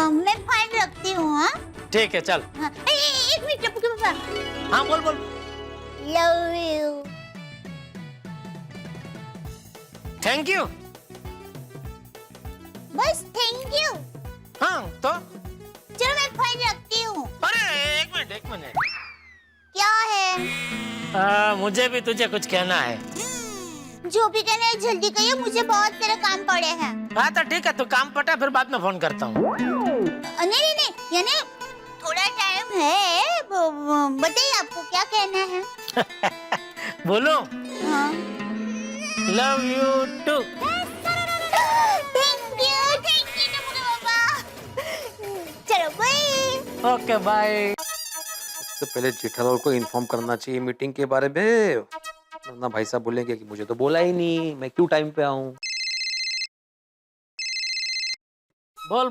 मैं फाइन रखती हूँ। हाँ ठीक है चल। हाँ, एक मिनट टप्पू के पापा। हाँ बोल बोल। Love you. Thank you. बस थैंक यू। हाँ तो चलो मैं फाइन रखती हूँ। अरे एक मिनट। क्या है? मुझे भी तुझे कुछ कहना है। जो भी कहना है जल्दी कहिए, मुझे बहुत सारे काम पड़े हैं। हाँ तो ठीक है, तू काम पटा, फिर बाद में फोन करता हूँ। नहीं, यानी थोड़ा टाइम है, बताइए आपको क्या कहना है। बोलो। हाँ। Love you too. Thank you पापा। चलो बाय। Okay bye. सबसे पहले जेठालाल को इन्फॉर्म करना चाहिए मीटिंग के बारे में, वरना भाई साहब बोलेंगे कि मुझे तो बोला ही नहीं, मैं क्यों टाइम पे आऊं।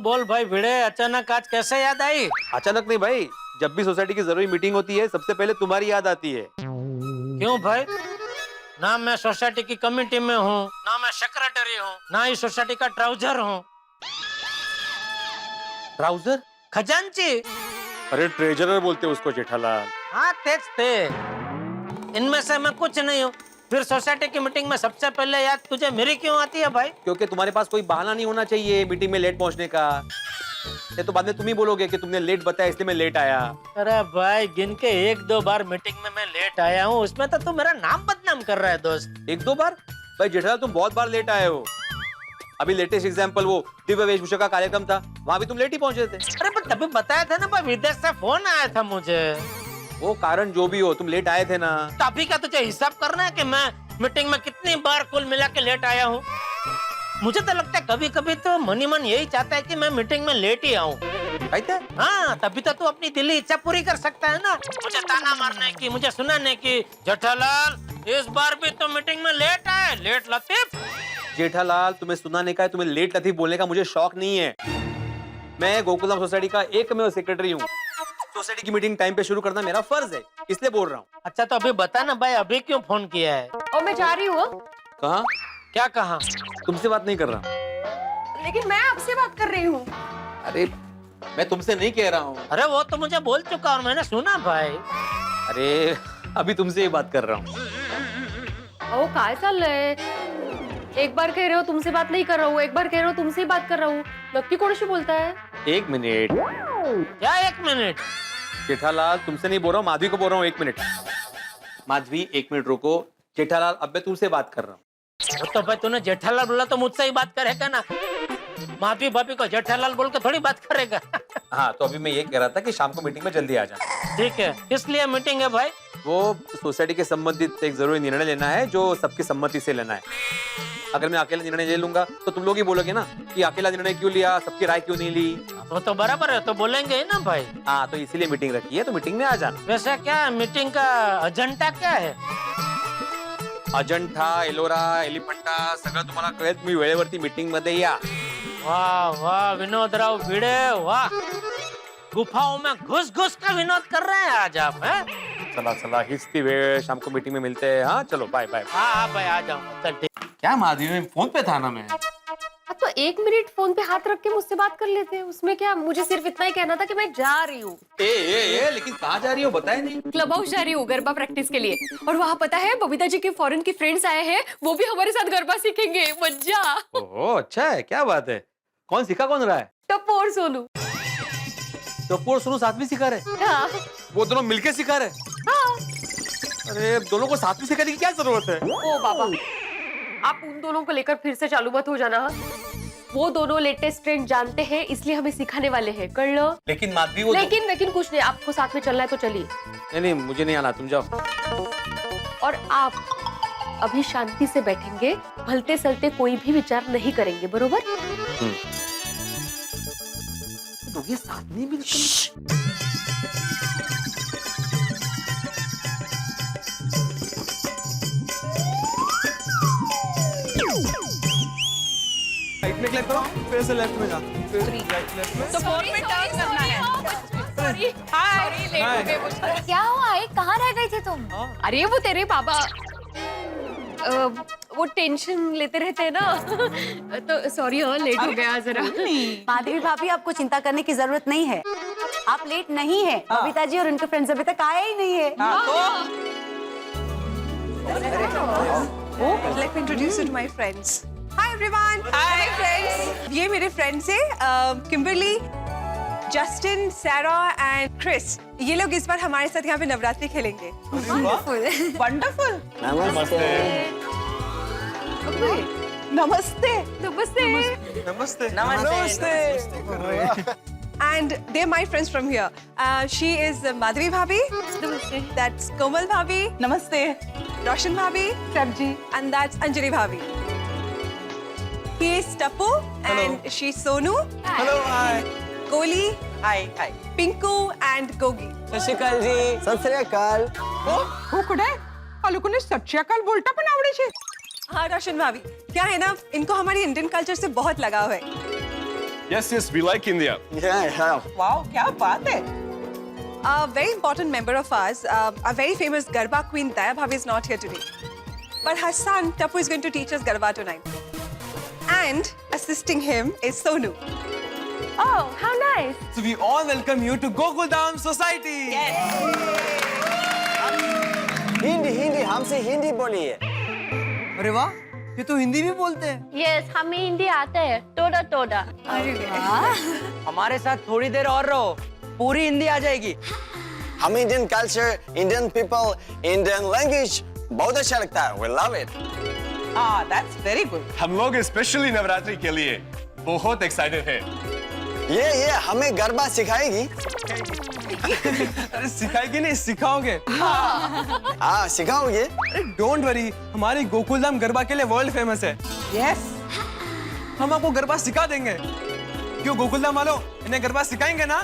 बोल भाई भिड़े, अचानक आज कैसे याद आई? अचानक नहीं भाई, जब भी सोसाइटी की जरूरी मीटिंग होती है सबसे पहले तुम्हारी याद आती है। क्यों भाई? ना मैं सोसाइटी की कमेटी में हूँ, ना मैं सेक्रेटरी हूँ, ना ही सोसाइटी का ट्राउजर हूँ। ट्राउजर? खजांची। अरे ट्रेजरर बोलते हैं उसको जेठालाल। हाँ तेज थे, इनमें से मैं कुछ नहीं हूँ। फिर सोसाइटी की मीटिंग में सबसे पहले याद तुझे मेरी क्यों आती है भाई? क्योंकि तुम्हारे पास कोई बहाना नहीं होना चाहिए मीटिंग में लेट पहुंचने का। ये तो बाद में तुम ही बोलोगे कि तुमने लेट बताया इसलिए मैं लेट आया। अरे भाई गिन के 1-2 बार मीटिंग में मैं लेट आया हूँ, उसमें तो तू मेरा नाम बदनाम कर रहा है दोस्त। 1-2 बार? भाई जेठालाल तुम बहुत बार लेट आए हो। अभी लेटेस्ट एग्जांपल वो दिव्य वेशभूषा का कार्यक्रम था, वहां भी तुम लेट ही पहुंचे थे। अरे पर तभी बताया था ना भाई, विदेश से फोन आया था मुझे। वो कारण जो भी हो, तुम लेट आए थे ना। तो अभी का तुझे हिसाब करना है कि मैं मीटिंग में कितनी बार कुल मिला के लेट आया हूँ। मुझे तो लगता है कभी कभी तो मनी मन यही चाहता है कि मैं मीटिंग में लेट ही आऊँ। हाँ, तभी तो तू अपनी दिली इच्छा पूरी कर सकता है ना, मुझे ताना मारने की, मुझे सुनाने की। जेठालाल इस बार भी तो मीटिंग में लेट आए, लेट लतीफ। जेठालाल तुम्हें सुनाने का है, तुम्हें लेट लतीफ बोलने का मुझे शौक नहीं है। मैं गोकुलधाम सोसाइटी का एकमेव सेक्रेटरी हूँ। सोसाइटी की मीटिंग टाइम पे शुरू करना मेरा फर्ज है, इसलिए बोल रहा हूँ। अच्छा तो अभी बता ना भाई, अभी क्यों फोन किया है? और मैं जा रही हूँ। कहाँ? क्या कहा? तुमसे बात नहीं कर रहा। लेकिन मैं आपसे बात कर रही हूँ। अरे मैं तुमसे नहीं कह रहा हूँ। अरे वो तो मुझे बोल चुका और मैंने सुना भाई। अरे अभी तुमसे ही बात कर रहा हूँ। ओ काय चाललंय? एक बार कह रहे हो तुमसे बात नहीं कर रहा हूँ, एक बार कह रहे हो तुमसे ही बात कर रहा हूँ। नक्की कोणाशी बोलता है? एक मिनट। क्या एक मिनट? जेठालाल तुमसे नहीं बोल रहा हूँ, माधवी को बोल रहा हूँ। एक मिनट माधवी, एक मिनट रुको। जेठालाल अब मैं तुमसे बात कर रहा हूँ। वो तो भाई तूने जेठालाल बोला तो मुझसे ही बात करेगा ना। माधवी भाभी को जेठालाल बोल के थोड़ी बात करेगा। हाँ तो अभी मैं ये कह रहा था कि शाम को मीटिंग में जल्दी आ जाना। ठीक है, किस लिए मीटिंग है भाई? वो सोसाइटी के संबंधित एक जरूरी निर्णय लेना है जो सबकी सम्मति से लेना है। अगर मैं अकेला निर्णय ले लूंगा तो तुम लोग ही बोलोगे ना कि अकेला निर्णय क्यों लिया, सबकी राय क्यों नहीं ली। वो तो बराबर है, तो बोलेंगे ही ना भाई। हाँ तो इसीलिए मीटिंग रखी है, तो मीटिंग में आ जाना। वैसे क्या मीटिंग का एजेंडा क्या है? अजंठा, एलोरा, एलिफंटा सगळं तुम्हाला कळेल, तुम्ही वेळेवरती मीटिंग मध्ये या। वाह वाह विनोदराव भिड़े, वाह। गुफाओं में घुस घुस का विनोद कर रहे हैं आज आप, हैं? चला चला, हीच ती वेळ, शाम को मीटिंग में मिलते हैं। हाँ चलो बाय बाय। हाँ भाई आ जाऊंगा, चल ठीक। क्या माधवी, में फोन पे था ना मैं। अब तो 1 मिनट फोन पे हाथ रख के मुझसे बात कर लेते हैं, उसमें क्या? मुझे सिर्फ इतना ही कहना था कि मैं जा रही हूँ। लेकिन कहाँ जा रही हो बताया नहीं। क्लब हाउस जा रही हूँ गरबा प्रैक्टिस के लिए, और वहाँ पता है बबीता जी के फॉरेन की फ्रेंड्स आए हैं, वो भी हमारे साथ गरबा सीखेंगे। मजा। ओहो अच्छा है, क्या बात है। कौन सिखा कौन रहा है? टप्पू और सोनू। टप्पू और सोनू साथ में सिखा रहे? हाँ। वो दोनों मिलके सिखा रहे? हाँ। अरे दोनों को साथ में सिखाने की क्या जरूरत है? ओ बाबा, आप उन दोनों को लेकर फिर से चालू मत हो जाना। वो दोनों लेटेस्ट ट्रेंड जानते हैं, इसलिए हमें सिखाने वाले हैं, कर लो। लेकिन माधवी वो लेकिन कुछ नहीं, आपको साथ में चलना है तो चलिए। नहीं मुझे नहीं आना, तुम जाओ। और आप अभी शांति से बैठेंगे, भलते सलते कोई भी विचार नहीं करेंगे, बरोबर? तो ये साथ नहीं मिलते। राइट में क्लिक करो, फिर से लेफ्ट में जा, फिर राइट लेफ्ट में। तो फोन पे टर्न करना है। सॉरी, हाय, लेट हो गए मुझे। क्या हुआ है? कहाँ रह गई थी तुम? अरे वो तेरे बाबा वो टेंशन लेते रहते हैं ना, तो सॉरी हाँ, लेट हो गया जरा। माधवी भाभी, आपको चिंता करने की जरूरत नहीं है, आप लेट नहीं है। बबीता जी और उनके फ्रेंड्स अभी तक आए ही नहीं है। Let me introduce you to my friends. Hi everyone. Hi friends. ये मेरे फ्रेंड्स हैं, किम्बरली, जस्टिन, सारा एंड क्रिस। ये लोग इस बार हमारे साथ यहाँ पे नवरात्रि खेलेंगे। वंडरफुल। नमस्ते। नमस्ते। नमस्ते। And they're my friends from here. She is Madhvi Bhabhi. नमस्ते। That's Komal Bhabhi. Namaste. Roshan Bhabhi. Sabji. And that's Anjali Bhabhi. He is Tapu. Hello. And she's Sonu. Hi. Hello. Hi. Koli. Hi. Hi. Pinku and Gogi. सत श्री अकाल। हो कुठे? लोकांना सत श्री अकाल बोलता पण आवडे छे। हाँ रोशन भाभी, क्या है ना, इनको हमारी इंडियन कल्चर से बहुत लगाव है। Yes, we like India. Yeah. Wow, क्या बात है? A very important member of ours, a very famous Garba queen Daya Bhabhi is not here today. But her son Tapu is going to teach us Garba tonight. And assisting him is Sonu. Oh, how nice. So we all welcome you to Gokuldham Society. Hindi हमसे हिंदी बोलिए। अरे वाह, ये तो हिंदी भी बोलते हैं। Yes, हमें हिंदी आता है, टोडा टोडा। हमारे साथ थोड़ी देर और रहो, पूरी हिंदी आ जाएगी। हम Indian culture, Indian people, Indian language बहुत अच्छा लगता है। We love it. Ah, that's very good. हम लोग स्पेशली नवरात्रि के लिए बहुत एक्साइटेड हैं। ये हमें गरबा सिखाएगी? अरे सिखाएगी नहीं, सिखाओगे। हाँ सिखाओगे? अरे डोंट वरी, हमारी गोकुलधाम गरबा के लिए वर्ल्ड फेमस है। Yes. हम आपको गरबा सिखा देंगे। क्यों गोकुलधाम वालों, इन्हें गरबा सिखाएंगे ना?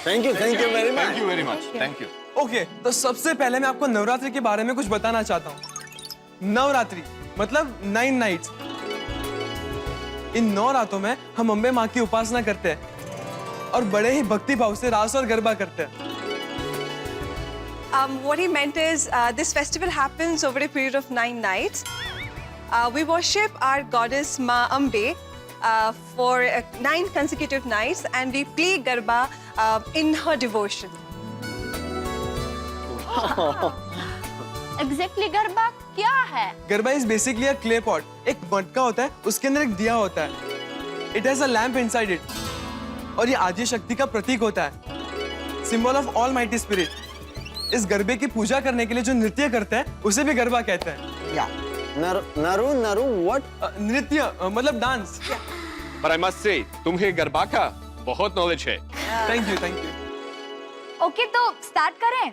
Thank you very much. Thank you very much. Thank you. Okay, तो सबसे पहले मैं आपको नवरात्रि के बारे में कुछ बताना चाहता हूँ। नवरात्रि मतलब 9 नाइट्स। इन 9 रातों में हम अम्बे माँ की उपासना करते हैं और बड़े ही भक्ति भाव से रास और गरबा करते हैं। What he meant is this festival happens over a period of 9 nights. We worship our goddess Ma Ambe for 9 consecutive nights and we play Garba in her devotion. Exactly garba क्या है? Garba is basically a clay pot. एक मटका होता है, उसके अंदर एक दिया होता है। It has a lamp inside it और ये आदि शक्ति का प्रतीक होता है, symbol of all mighty spirit. इस गरबे की पूजा करने के लिए जो नृत्य करते हैं उसे भी गरबा कहते हैं। नरू व्हाट? नृत्य मतलब dance. But I must say, तुम्हें गरबा का बहुत नॉलेज है। Thank you. ओके, तो स्टार्ट करें।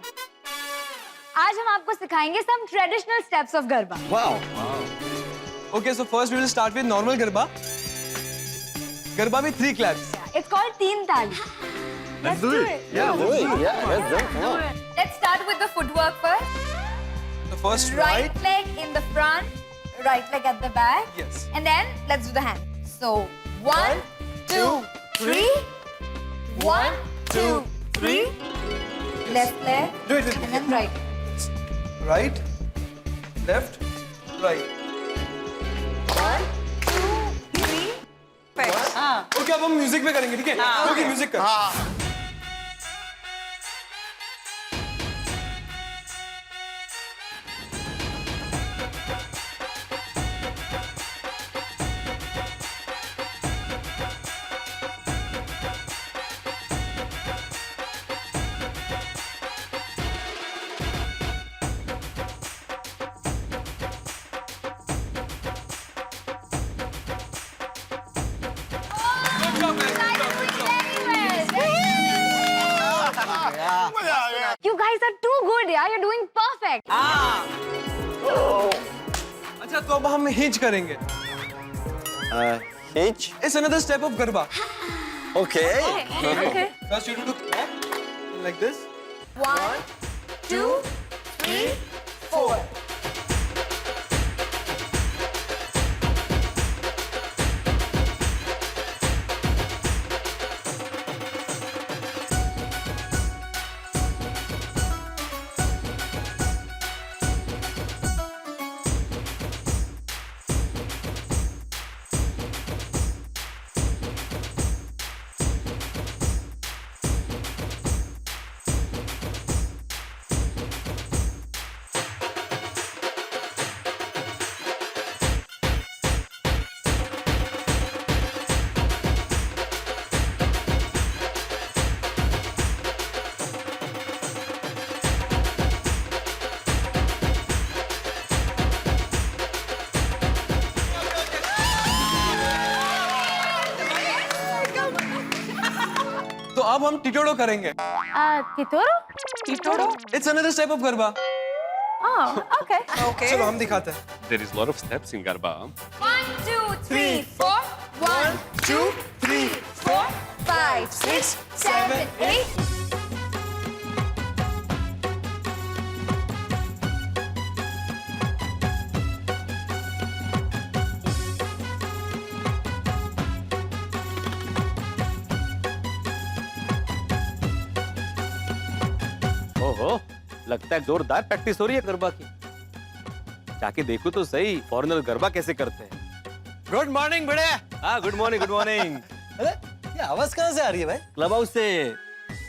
आज हम आपको सिखाएंगे some traditional steps of garba. Wow. Okay, so first we will start with normal garba. Garba with 3 claps. It's called 3 ताली। Let's do it. Let's start with the footwork first. The first Right leg in the front, right leg at the back. Yes. And then let's do the hand. So 1, 2, 3. 1, 2, 3. Left leg. Do it with And then right. right, left, right. 1, 2, 3. Perfect. Okay, अब हम music पे करेंगे, ठीक है? Okay, music कर। You guys are too good, yeah. You're doing perfect. अच्छा, तो अब हम हिंच करेंगे। Hitch? It's another step of garba. Okay. Okay. First you do clap like this. 1, 2, 3, 4. तो अब हम टिटोड़ो करेंगे। Titoro? Titoro? It's another step of garba. Oh, okay. Okay. चलो हम दिखाते हैं। There is a lot of steps in Garba. 1, 2, 3, 4. 1, 2, 3, 4, 5, 6, 7, 8. ओहो, लगता है जोरदार प्रैक्टिस हो रही है गरबा की। जाके देखो तो सही, फॉरेनर गरबा कैसे करते हैं। गुड मॉर्निंग बड़े। हाँ, गुड मॉर्निंग, गुड मॉर्निंग। अरे ये आवाज कहाँ से आ रही है भाई? क्लब हाउस से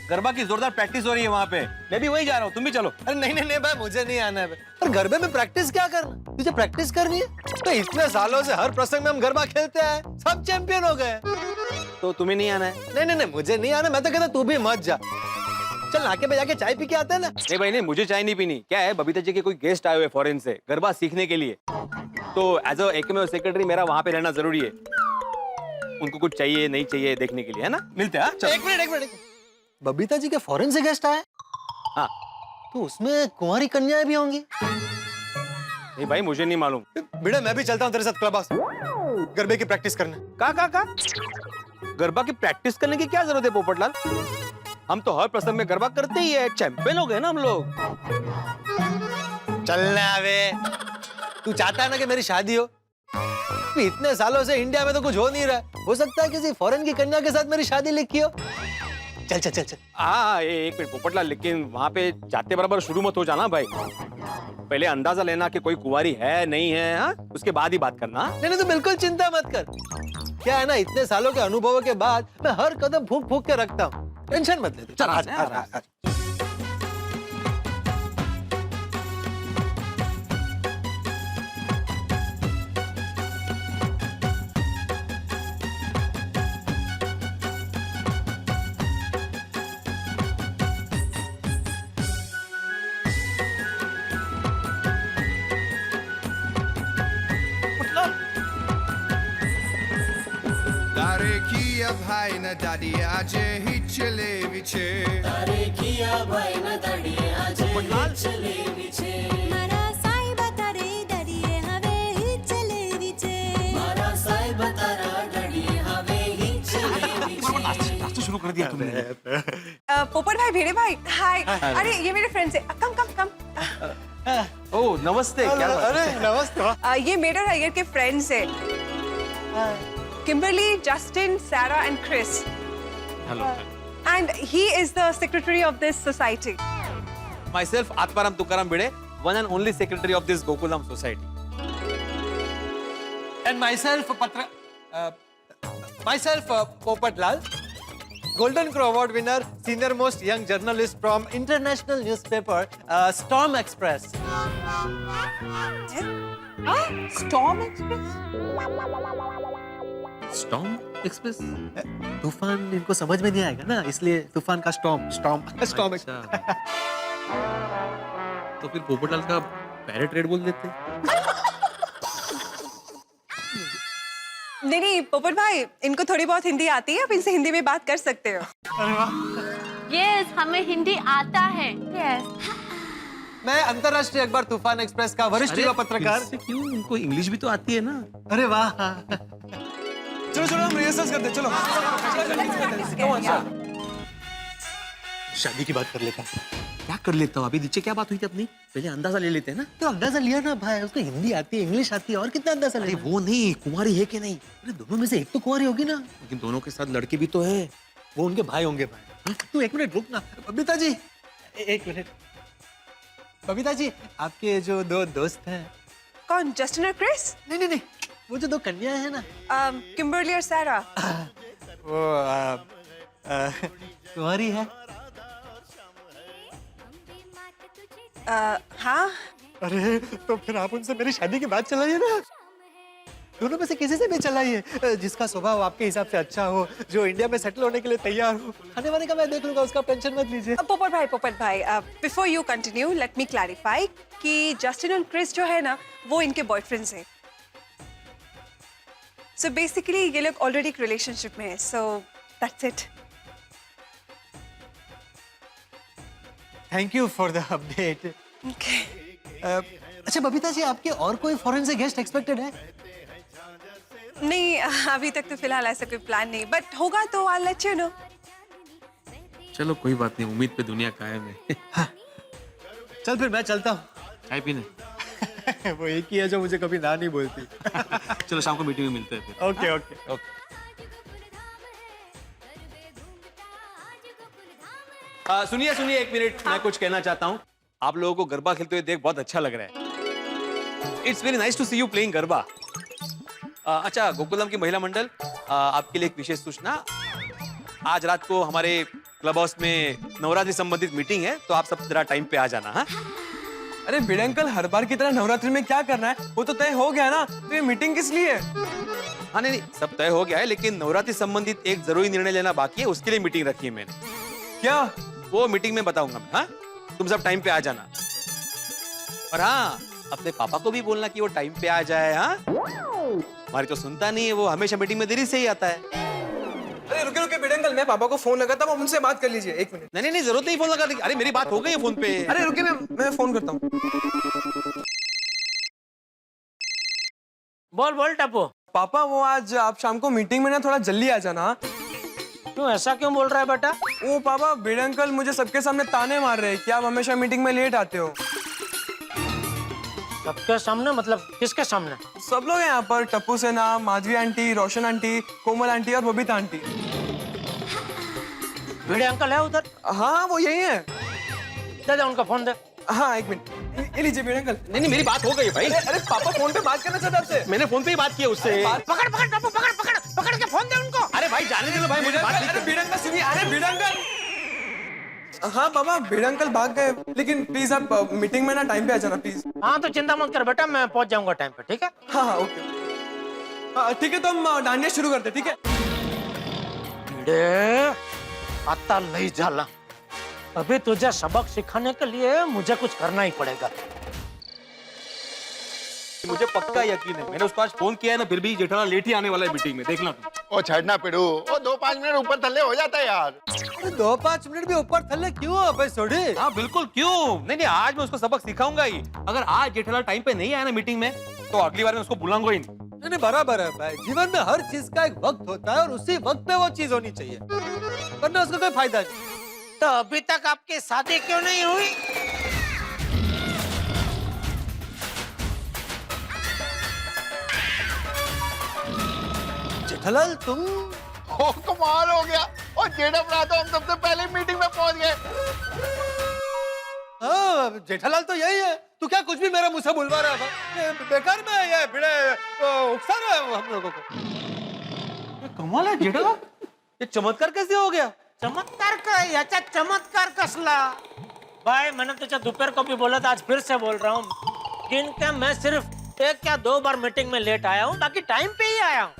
गरबा की जोरदार प्रैक्टिस हो रही है वहाँ पे। मैं भी वही जा रहा हूँ, तुम भी चलो। अरे नहीं भाई, मुझे नहीं आना है। पर गरबे में प्रैक्टिस क्या करना? तुझे प्रैक्टिस करनी है? तो इतने सालों से हर प्रसंग में हम गरबा खेलते हैं, सब चैंपियन हो गए। तो तुम्हें नहीं आना है? नहीं, मुझे नहीं आना। मैं तो कहता तू भी मत जा। चल नाके पे जाके चाय पी के आते हैं ना। नहीं भाई नहीं, मुझे चाय नहीं पीनी। क्या है, बबीता जी के कोई गेस्ट आए हुए फॉरेन से गरबा सीखने के लिए, तो एज अ एकमेव सेक्रेटरी मेरा वहां पे रहना जरूरी है। उनको कुछ चाहिए नहीं चाहिए देखने के लिए, है ना? मिलते हैं। एक मिनट। बबीता जी के फॉरेन से गेस्ट आए? हाँ। तो उसमें कुंवारी कन्याएं भी होंगी? नहीं भाई, मुझे नहीं मालूम। बेटा मैं भी चलता हूँ तेरे साथ क्लब हाउस गरबे की प्रैक्टिस करने। का गरबा की प्रैक्टिस करने की क्या जरूरत है पोपटलाल? हम तो हर प्रसंग में गरबा करते ही है, चैंपियन हो गए ना हम लोग। चलना वे, तू चाहता है ना कि मेरी शादी हो? इतने सालों से इंडिया में तो कुछ हो नहीं रहा, हो सकता है किसी फॉरेन की कन्या के साथ मेरी शादी लिखी हो। चल। हाँ एक मिनट पोपटलाल, लेकिन वहां पे जाते बराबर शुरू मत हो जाना भाई। पहले अंदाजा लेना कि कोई कुंवारी है नहीं है, हाँ? उसके बाद ही बात करना। नहीं तो बिल्कुल चिंता मत कर। क्या है ना, इतने सालों के अनुभवों के बाद मैं हर कदम फूंक के रखता हूँ, टेंशन मत ले। चल आ। भाई न दादी आजे ही चले विचे तारे किया भाई न दादी आजे ही चले विचे मारा साई बतारे दादी हवे ही चले विचे मारा साई बतारा दादी हवे ही चले विचे। नाश्ता शुरू कर दिया तुमने। पोपट भाई, भेड़े भाई, हाय। अरे ये मेरे फ्रेंड्स है, कम। ओह नमस्ते। क्या बात? अरे नमस्ते। ये मेड और हायर के फ्रेंड्स है, Kimberly, Justin, Sarah and Chris. Hello. And he is the secretary of this society. Myself Atmaram Tukaram Bide, one and only secretary of this Gokulam society. And myself Popat Lal, Golden Crow Award winner, senior most young journalist from international newspaper Storm Express. Storm Express? Storm Express? तूफान इनको समझ में नहीं आएगा ना, इसलिए तूफान का स्टॉर्म। तो फिर पोपटलाल का पैरेट रेड बोल देते। नहीं पोपट भाई, इनको थोड़ी बहुत हिंदी आती है, आप इनसे हिंदी में बात कर सकते हो। यस, हमें हिंदी आता है। यस। मैं अंतरराष्ट्रीय अखबार तूफान एक्सप्रेस का वरिष्ठ युवा पत्रकार। क्यों, उनको इंग्लिश भी तो आती है ना। अरे वाह। चलो हम रिहर्सल करते हैं, चलो। शादी की बात कर लेता। क्या कर लेता हूँ? अभी नीचे क्या बात हुई थी अपनी? पहले अंदाजा ले लेते हैं ना। तो अंदाजा लिया ना भाई, उसको हिंदी आती है, इंग्लिश आती है, और कितना अंदाजा ले? वो नहीं, कुंवारी है कि नहीं? अरे दोनों में से एक तो कुंवारी होगी ना। लेकिन दोनों के साथ लड़के भी तो है। वो उनके भाई होंगे भाई। तू एक मिनट रुक ना। बबीता जी, एक मिनट। बबीता जी, आपके जो दो दोस्त हैं। कौन, जस्टिन और क्रिस? नहीं, वो जो दो कन्याएं हैं ना, किम्बरली और सारा। वो कुंवारी है। हाँ। अरे तो फिर आप उनसे मेरी शादी की बात चलाइए ना। दोनों में से किसी से भी चलाइए, जिसका स्वभाव आपके हिसाब से अच्छा हो, जो इंडिया में सेटल होने के लिए तैयार हो। खाने वाने का मैं देख लूंगा, उसका टेंशन मत लीजिए। पोपट भाई, before you continue let me clarify कि जस्टिन और क्रिस जो है ना, वो इनके बॉयफ्रेंड्स हैं। सो बेसिकली ये लोग ऑलरेडी एक रिलेशनशिप में है, so that's it. Thank you for the update. अच्छा बबीता जी, आपके और कोई फॉरेन से गेस्ट एक्सपेक्टेड है? नहीं, अभी तक तो फिलहाल ऐसा कोई प्लान नहीं, बट होगा तो आई लेट यू नो। चलो कोई बात नहीं, उम्मीद पे दुनिया कायम है। चल फिर मैं चलता हूँ। चाय पीने। वो एक ही है जो मुझे कभी ना नहीं बोलती। चलो शाम को मीटिंग में मिलते हैं फिर। ओके। सुनिए एक मिनट, मैं कुछ कहना चाहता हूँ। आप लोगों को गरबा खेलते हुए देख बहुत अच्छा लग रहा है। It's very nice to see you playing garba. अच्छा गोकुलम की महिला मंडल, आपके लिए एक विशेष सूचना। आज रात को हमारे क्लब हाउस में नवरात्रि संबंधित मीटिंग है, तो आप सब जरा टाइम पे आ जाना। हाँ? अरे भिड़े अंकल, हर बार की तरह नवरात्रि में क्या करना है वो तो तय हो गया ना, तो ये मीटिंग किस लिए? हाँ नहीं, सब तय हो गया है, लेकिन नवरात्रि संबंधित एक जरूरी निर्णय लेना बाकी है, उसके लिए मीटिंग रखी है मैंने। क्या? वो मीटिंग में बताऊंगा मैं। हाँ, तुम सब टाइम पे आ जाना। और हाँ, अपने पापा को भी बोलना कि वो टाइम पे आ जाए। हाँ, हमारी तो सुनता नहीं है, वो हमेशा मीटिंग में देरी से ही आता है। अरे रुके रुके भिड़े अंकल, मैं पापा को फोन लगाता हूँ, आप उनसे बात कर लीजिए। 1 मिनट। नहीं नहीं नहीं, जरूरत नहीं फोन लगा दी। अरे मेरी बात हो गई है फोन पे। अरे रुके, मैं फोन करता हूँ। बोल बोल टप्पू। पापा वो आज आप शाम को मीटिंग में ना थोड़ा जल्दी आ जाना। क्यों, ऐसा क्यों बोल रहा है बेटा? वो पापा भिड़े अंकल मुझे सबके सामने ताने मार रहे हैं कि आप हमेशा मीटिंग में लेट आते हो। सबके सामने मतलब किसके सामने? सब लोग हैं यहाँ पर, टप्पू सेना, माधवी आंटी, रोशन आंटी, कोमल आंटी और बबीता आंटी। भिड़े अंकल है उधर? हाँ वो यही है। दे दे उनका फोन दे। हाँ 1 मिनट, ये लीजिए भिड़े अंकल। नहीं नहीं, मेरी बात हो गई भाई। अरे पापा फोन पे बात करना चाहते आपसे। मैंने फोन पे ही बात की उससे। पकड़ पकड़ टप्पू, पकड़ पकड़ पकड़ के फोन दे उनको। अरे भाई जाने दे लो भाई, मुझे बात नहीं अरे करनी। भिड़े अंकल सुनिए। अरे भिड़े अंकल। हाँ पापा भिड़े अंकल भाग गए, लेकिन प्लीज आप मीटिंग में ना टाइम पे आ जाना प्लीज। हाँ तो चिंता मत कर बेटा, मैं पहुंच जाऊंगा टाइम पे, ठीक है? हाँ हाँ ओके। हाँ ठीक है, तो हम डांडिया शुरू करते, ठीक है? भिड़े आता नहीं झाला, अभी तुझे सबक सिखाने के लिए मुझे कुछ करना ही पड़ेगा। मुझे पक्का यकीन है, मैंने उसको आज फोन किया है ना, फिर भी जेठालाल लेट ही आने वाला है मीटिंग में, देखना तुम। ओ छड़ना पिड़ू, ओ 2-5 मिनट ऊपर थल्ले हो जाता है यार। 2-5 मिनट भी ऊपर थल्ले क्यों भाई सोडी? हाँ बिल्कुल, क्यों नहीं। नहीं, आज मैं उसको सबक सिखाऊंगा ही। अगर आज जेठालाल टाइम पे नहीं आया ना मीटिंग में, तो अगली बार मैं उसको बुलाऊंगा ही नहीं। नहीं बराबर है भाई, जीवन में हर चीज का एक वक्त होता है और उसी वक्त पे वो चीज होनी चाहिए, वरना उसका कोई फायदा नहीं। तो अभी तक आपकी शादी क्यों नहीं हुई? जेठालाल तुम? ओ कमाल हो गया, और जेठा तो हम सबसे पहले मीटिंग में पहुंच गए। हाँ जेठालाल तो यही है, तू क्या कुछ भी मेरा मुंह से बुलवा रहा था? ये बेकार में ये भिड़े उकसा रहा है हम लोगों को। कमाल है जेठालाल, ये चमत्कार कैसे हो गया? चमत्कार का याचा चमत्कार कसला? भाई मैंने तुझे दोपहर को भी बोला था, आज फिर से बोल रहा हूँ, दिन के मैं सिर्फ 1 या 2 बार मीटिंग में लेट आया हूँ, बाकी टाइम पे ही आया हूँ।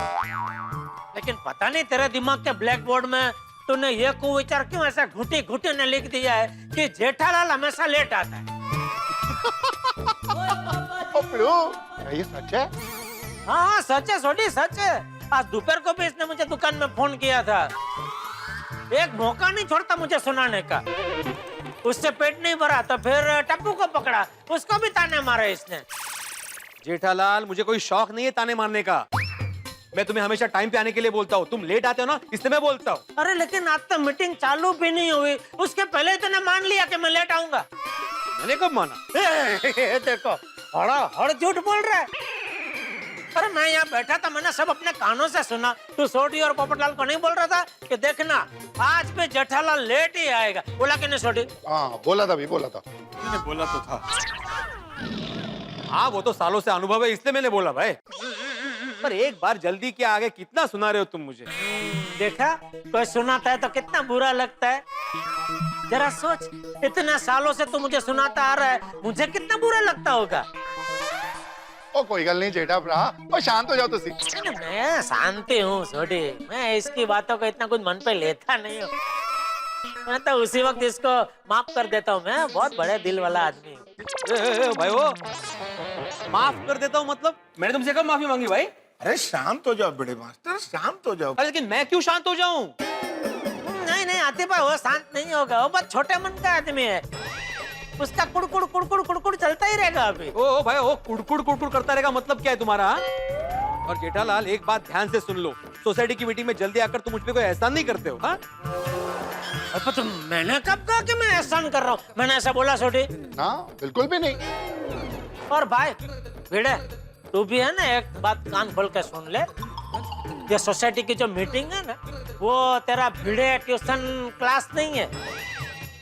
लेकिन पता नहीं तेरे दिमाग के ब्लैक बोर्ड में तूने ये कुविचार क्यों ऐसा घुटी घुटी ने लिख दिया है कि जेठालाल हमेशा लेट आता है। ओ पिड़ू, ये सच है? हाँ सच है सोडी, सच है। आज दोपहर को भी इसने मुझे दुकान में फोन किया था, एक मौका नहीं छोड़ता मुझे सुनाने का। उससे पेट नहीं भरा तो फिर टप्पू को पकड़ा, उसको भी ताने मारे इसने। जेठालाल मुझे कोई शौक नहीं है ताने मारने का, मैं तुम्हें हमेशा टाइम पे आने के लिए बोलता हूँ, तुम लेट आते हो ना इसलिए मैं बोलता हूँ। अरे लेकिन आज तो मीटिंग चालू भी नहीं हुई, उसके पहले ही तूने मान लिया कि मैं लेट आऊंगा। मैंने कब माना? देखो हड़ झूठ बोल रहा है। अरे मैं यहाँ बैठा था, मैंने सब अपने कानों से सुना। तू सोडी और पोपटलाल को नहीं बोल रहा था कि देखना आज पे जेठालाल लेट ही आएगा? बोला कि नहीं सोडी? हाँ बोला था, भी बोला था। मैंने बोला तो था। हाँ वो तो सालों से अनुभव है इसलिए मैंने बोला भाई, पर एक बार जल्दी क्या आगे कितना सुना रहे हो तुम मुझे। देखा, कोई सुनाता है तो कितना बुरा लगता है। जरा सोच, इतने सालों से तू मुझे सुनाता आ रहा है, मुझे कितना बुरा लगता होगा। ओ कोई गल नहीं जेठा भरा, और शांत हो जाओ तुसी। मैं शांति हूँ सोडी, मैं इसकी बातों को इतना कुछ मन पे लेता नहीं हूँ। मैं तो उसी वक्त इसको माफ कर देता हूँ, मैं बहुत बड़े दिल वाला आदमी हूँ। भाई वो माफ कर देता हूँ मतलब? मैंने तुमसे कब माफी मांगी भाई? अरे शांत हो जाओ बड़े मास्टर, शांत हो जाओ। अरे लेकिन मैं क्यों शांत हो जाऊं? नहीं नहीं आतिफ भाई, वो शांत नहीं होगा, वो बहुत छोटे मन का आदमी है, उसका कुड़कुड़ कुड़कुड़ कुड़कुड़ चलता ही रहेगा अभी। ओ भाई ओ कुड़कुड़ कुड़कुड़ करता रहेगा मतलब क्या है तुम्हारा? और जेठालाल एक बात ध्यान से सुन लो, सोसाइटी की मीटिंग में जल्दी आकर तुम मुझ पे कोई एहसान नहीं करते हो। हाँ तो मैंने कब कहा कि मैं एहसान कर रहा हूँ? मैंने ऐसा बोला सोडी? ना बिल्कुल भी नहीं। और भाई भिड़े, तू भी है ना, एक बात कान खोल के सुन ले। ये सोसाइटी की जो मीटिंग है ना, वो तेरा भिड़े ट्यूशन क्लास नहीं है।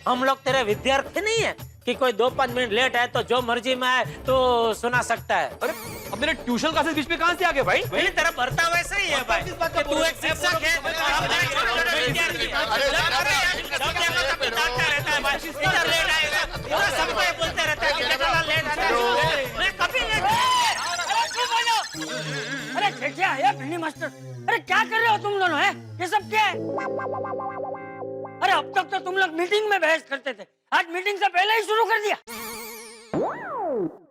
हम लोग तेरे विद्यार्थी नहीं है कि कोई 2-5 मिनट लेट है तो जो मर्जी में आए तो सुना सकता है। अरे अब मेरे ट्यूशन क्लासेस बीच में कहाँ से आ गए भाई? भाई तेरा बर्ताव वैसा ही है भाई, कि तू एक शिक्षक है और हम एक छोटे-छोटे विद्यार्थी हैं। सब जगह तो पिटाता रहता है भाई, इधर लेट आएगा, इधर सबको ये बोलते रहता है कि जेठालाल लेट आता है। मैं कभी लेट अरे ठेठिया, ये भिंडी मास्टर, अरे क्या कर रहे हो तुम दोनों? है ये सब क्या है? अरे अब तक तो तुम लोग मीटिंग में बहस करते थे, आज मीटिंग से पहले ही शुरू कर दिया।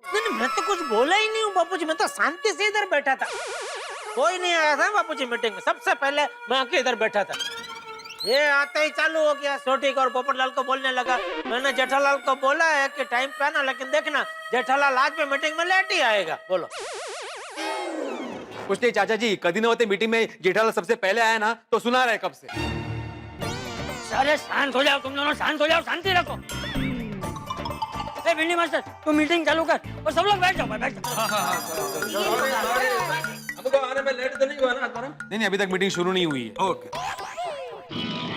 नहीं, मैं तो कुछ बोला ही नहीं हूँ बापूजी, मैं तो शांति से इधर बैठा था, कोई नहीं आया था बापूजी मीटिंग में, सबसे पहले मैं आके इधर बैठा था। ये आते ही चालू हो गया, सोटिक और पोपटलाल को बोलने लगा। मैंने जेठालाल को बोला है कि टाइम पे आना, लेकिन देखना जेठालाल आज भी मीटिंग में लेट ही आएगा। बोलो। कुछ नहीं चाचा जी, कभी न होते मीटिंग में जेठालाल सबसे पहले आया ना तो सुना रहे कब से। सारे शांत हो जाओ, तुम दोनों शांत हो जाओ, शांति रखो। भिंडी मास्टर तू मीटिंग चालू कर और सब लोग बैठ जाओ, बैठ जाओ। हमको आने में लेट तो नहीं हुआ ना तुम्हारा? नहीं, अभी तक मीटिंग शुरू नहीं हुई है। ओके।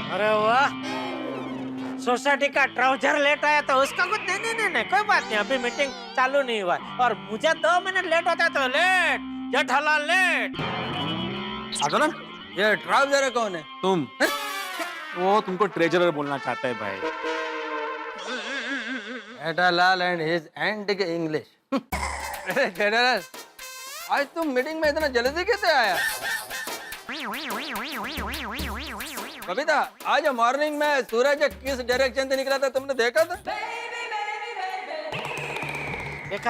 अरे वाह, सोसाइटी का ट्राउजर लेट आया तो उसका कुछ नहीं, कोई बात नहीं, अभी मीटिंग चालू नहीं हुआ और मुझे 2 मिनट लेट होता है तो लेट, जेठालाल लेट। आंदोलन, ये ट्राउजर कौन है? तुम। वो तुमको ट्रेजरर बोलना चाहता है भाई। Jethalal and his and English. अरे जेठालाल, आज तुम मीटिंग में इतना जल्दी कैसे आया? कविता, आज मॉर्निंग में सूरज किस डायरेक्शन से निकला था तुमने देखा था?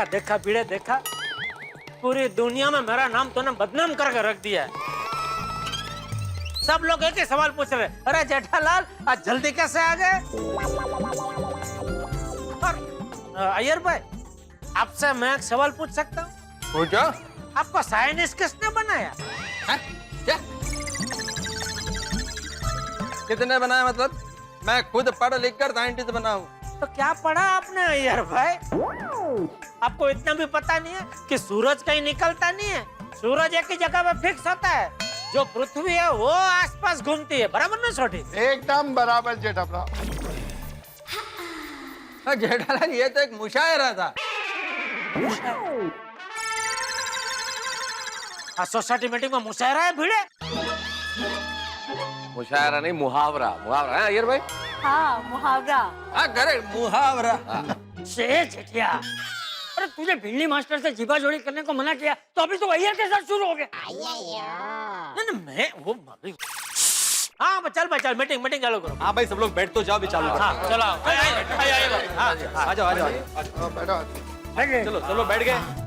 देखा बीड़े देखा, पूरी दुनिया में मेरा नाम तूने बदनाम करके रख दिया है। सब लोग एक ही सवाल पूछ रहे, अरे जेठालाल आज जल्दी कैसे आ गए? और अय्यर भाई, आपसे मैं एक सवाल पूछ सकता हूँ? पूछो। आपको साइंटिस्ट किसने बनाया? क्या? कितने बनाया मतलब? मैं खुद पढ़ लिख कर साइंटिस्ट बना हूँ। तो क्या पढ़ा आपने अय्यर भाई? आपको इतना भी पता नहीं है कि सूरज कहीं निकलता नहीं है, सूरज एक ही जगह पे फिक्स होता है, जो पृथ्वी है वो आसपास घूमती है, बराबर ना छोटी? एकदम बराबर जेठा। जेठालाल, ये तो एक मुशायरा था। सोसाइटी मीटिंग में मुशायरा है भिड़े? मुशायरा नहीं, मुहावरा। मुहावरा है अय्यर भाई? हाँ, मुहावरा। हाँ करेक्ट, मुहावरा। से जेठिया, अरे तुझे भिंडी मास्टर से जीवा जोड़ी करने को मना किया तो अभी तो अय्यर के साथ शुरू हो गया। नहीं, मैं वो हाँ चल भाई, चल मीटिंग चालू करो। हाँ भाई, सब लोग बैठ तो जाओ, भी चालू करो। हाँ चलो, आ जाओ। बैठो। चलो सब लोग बैठ गए।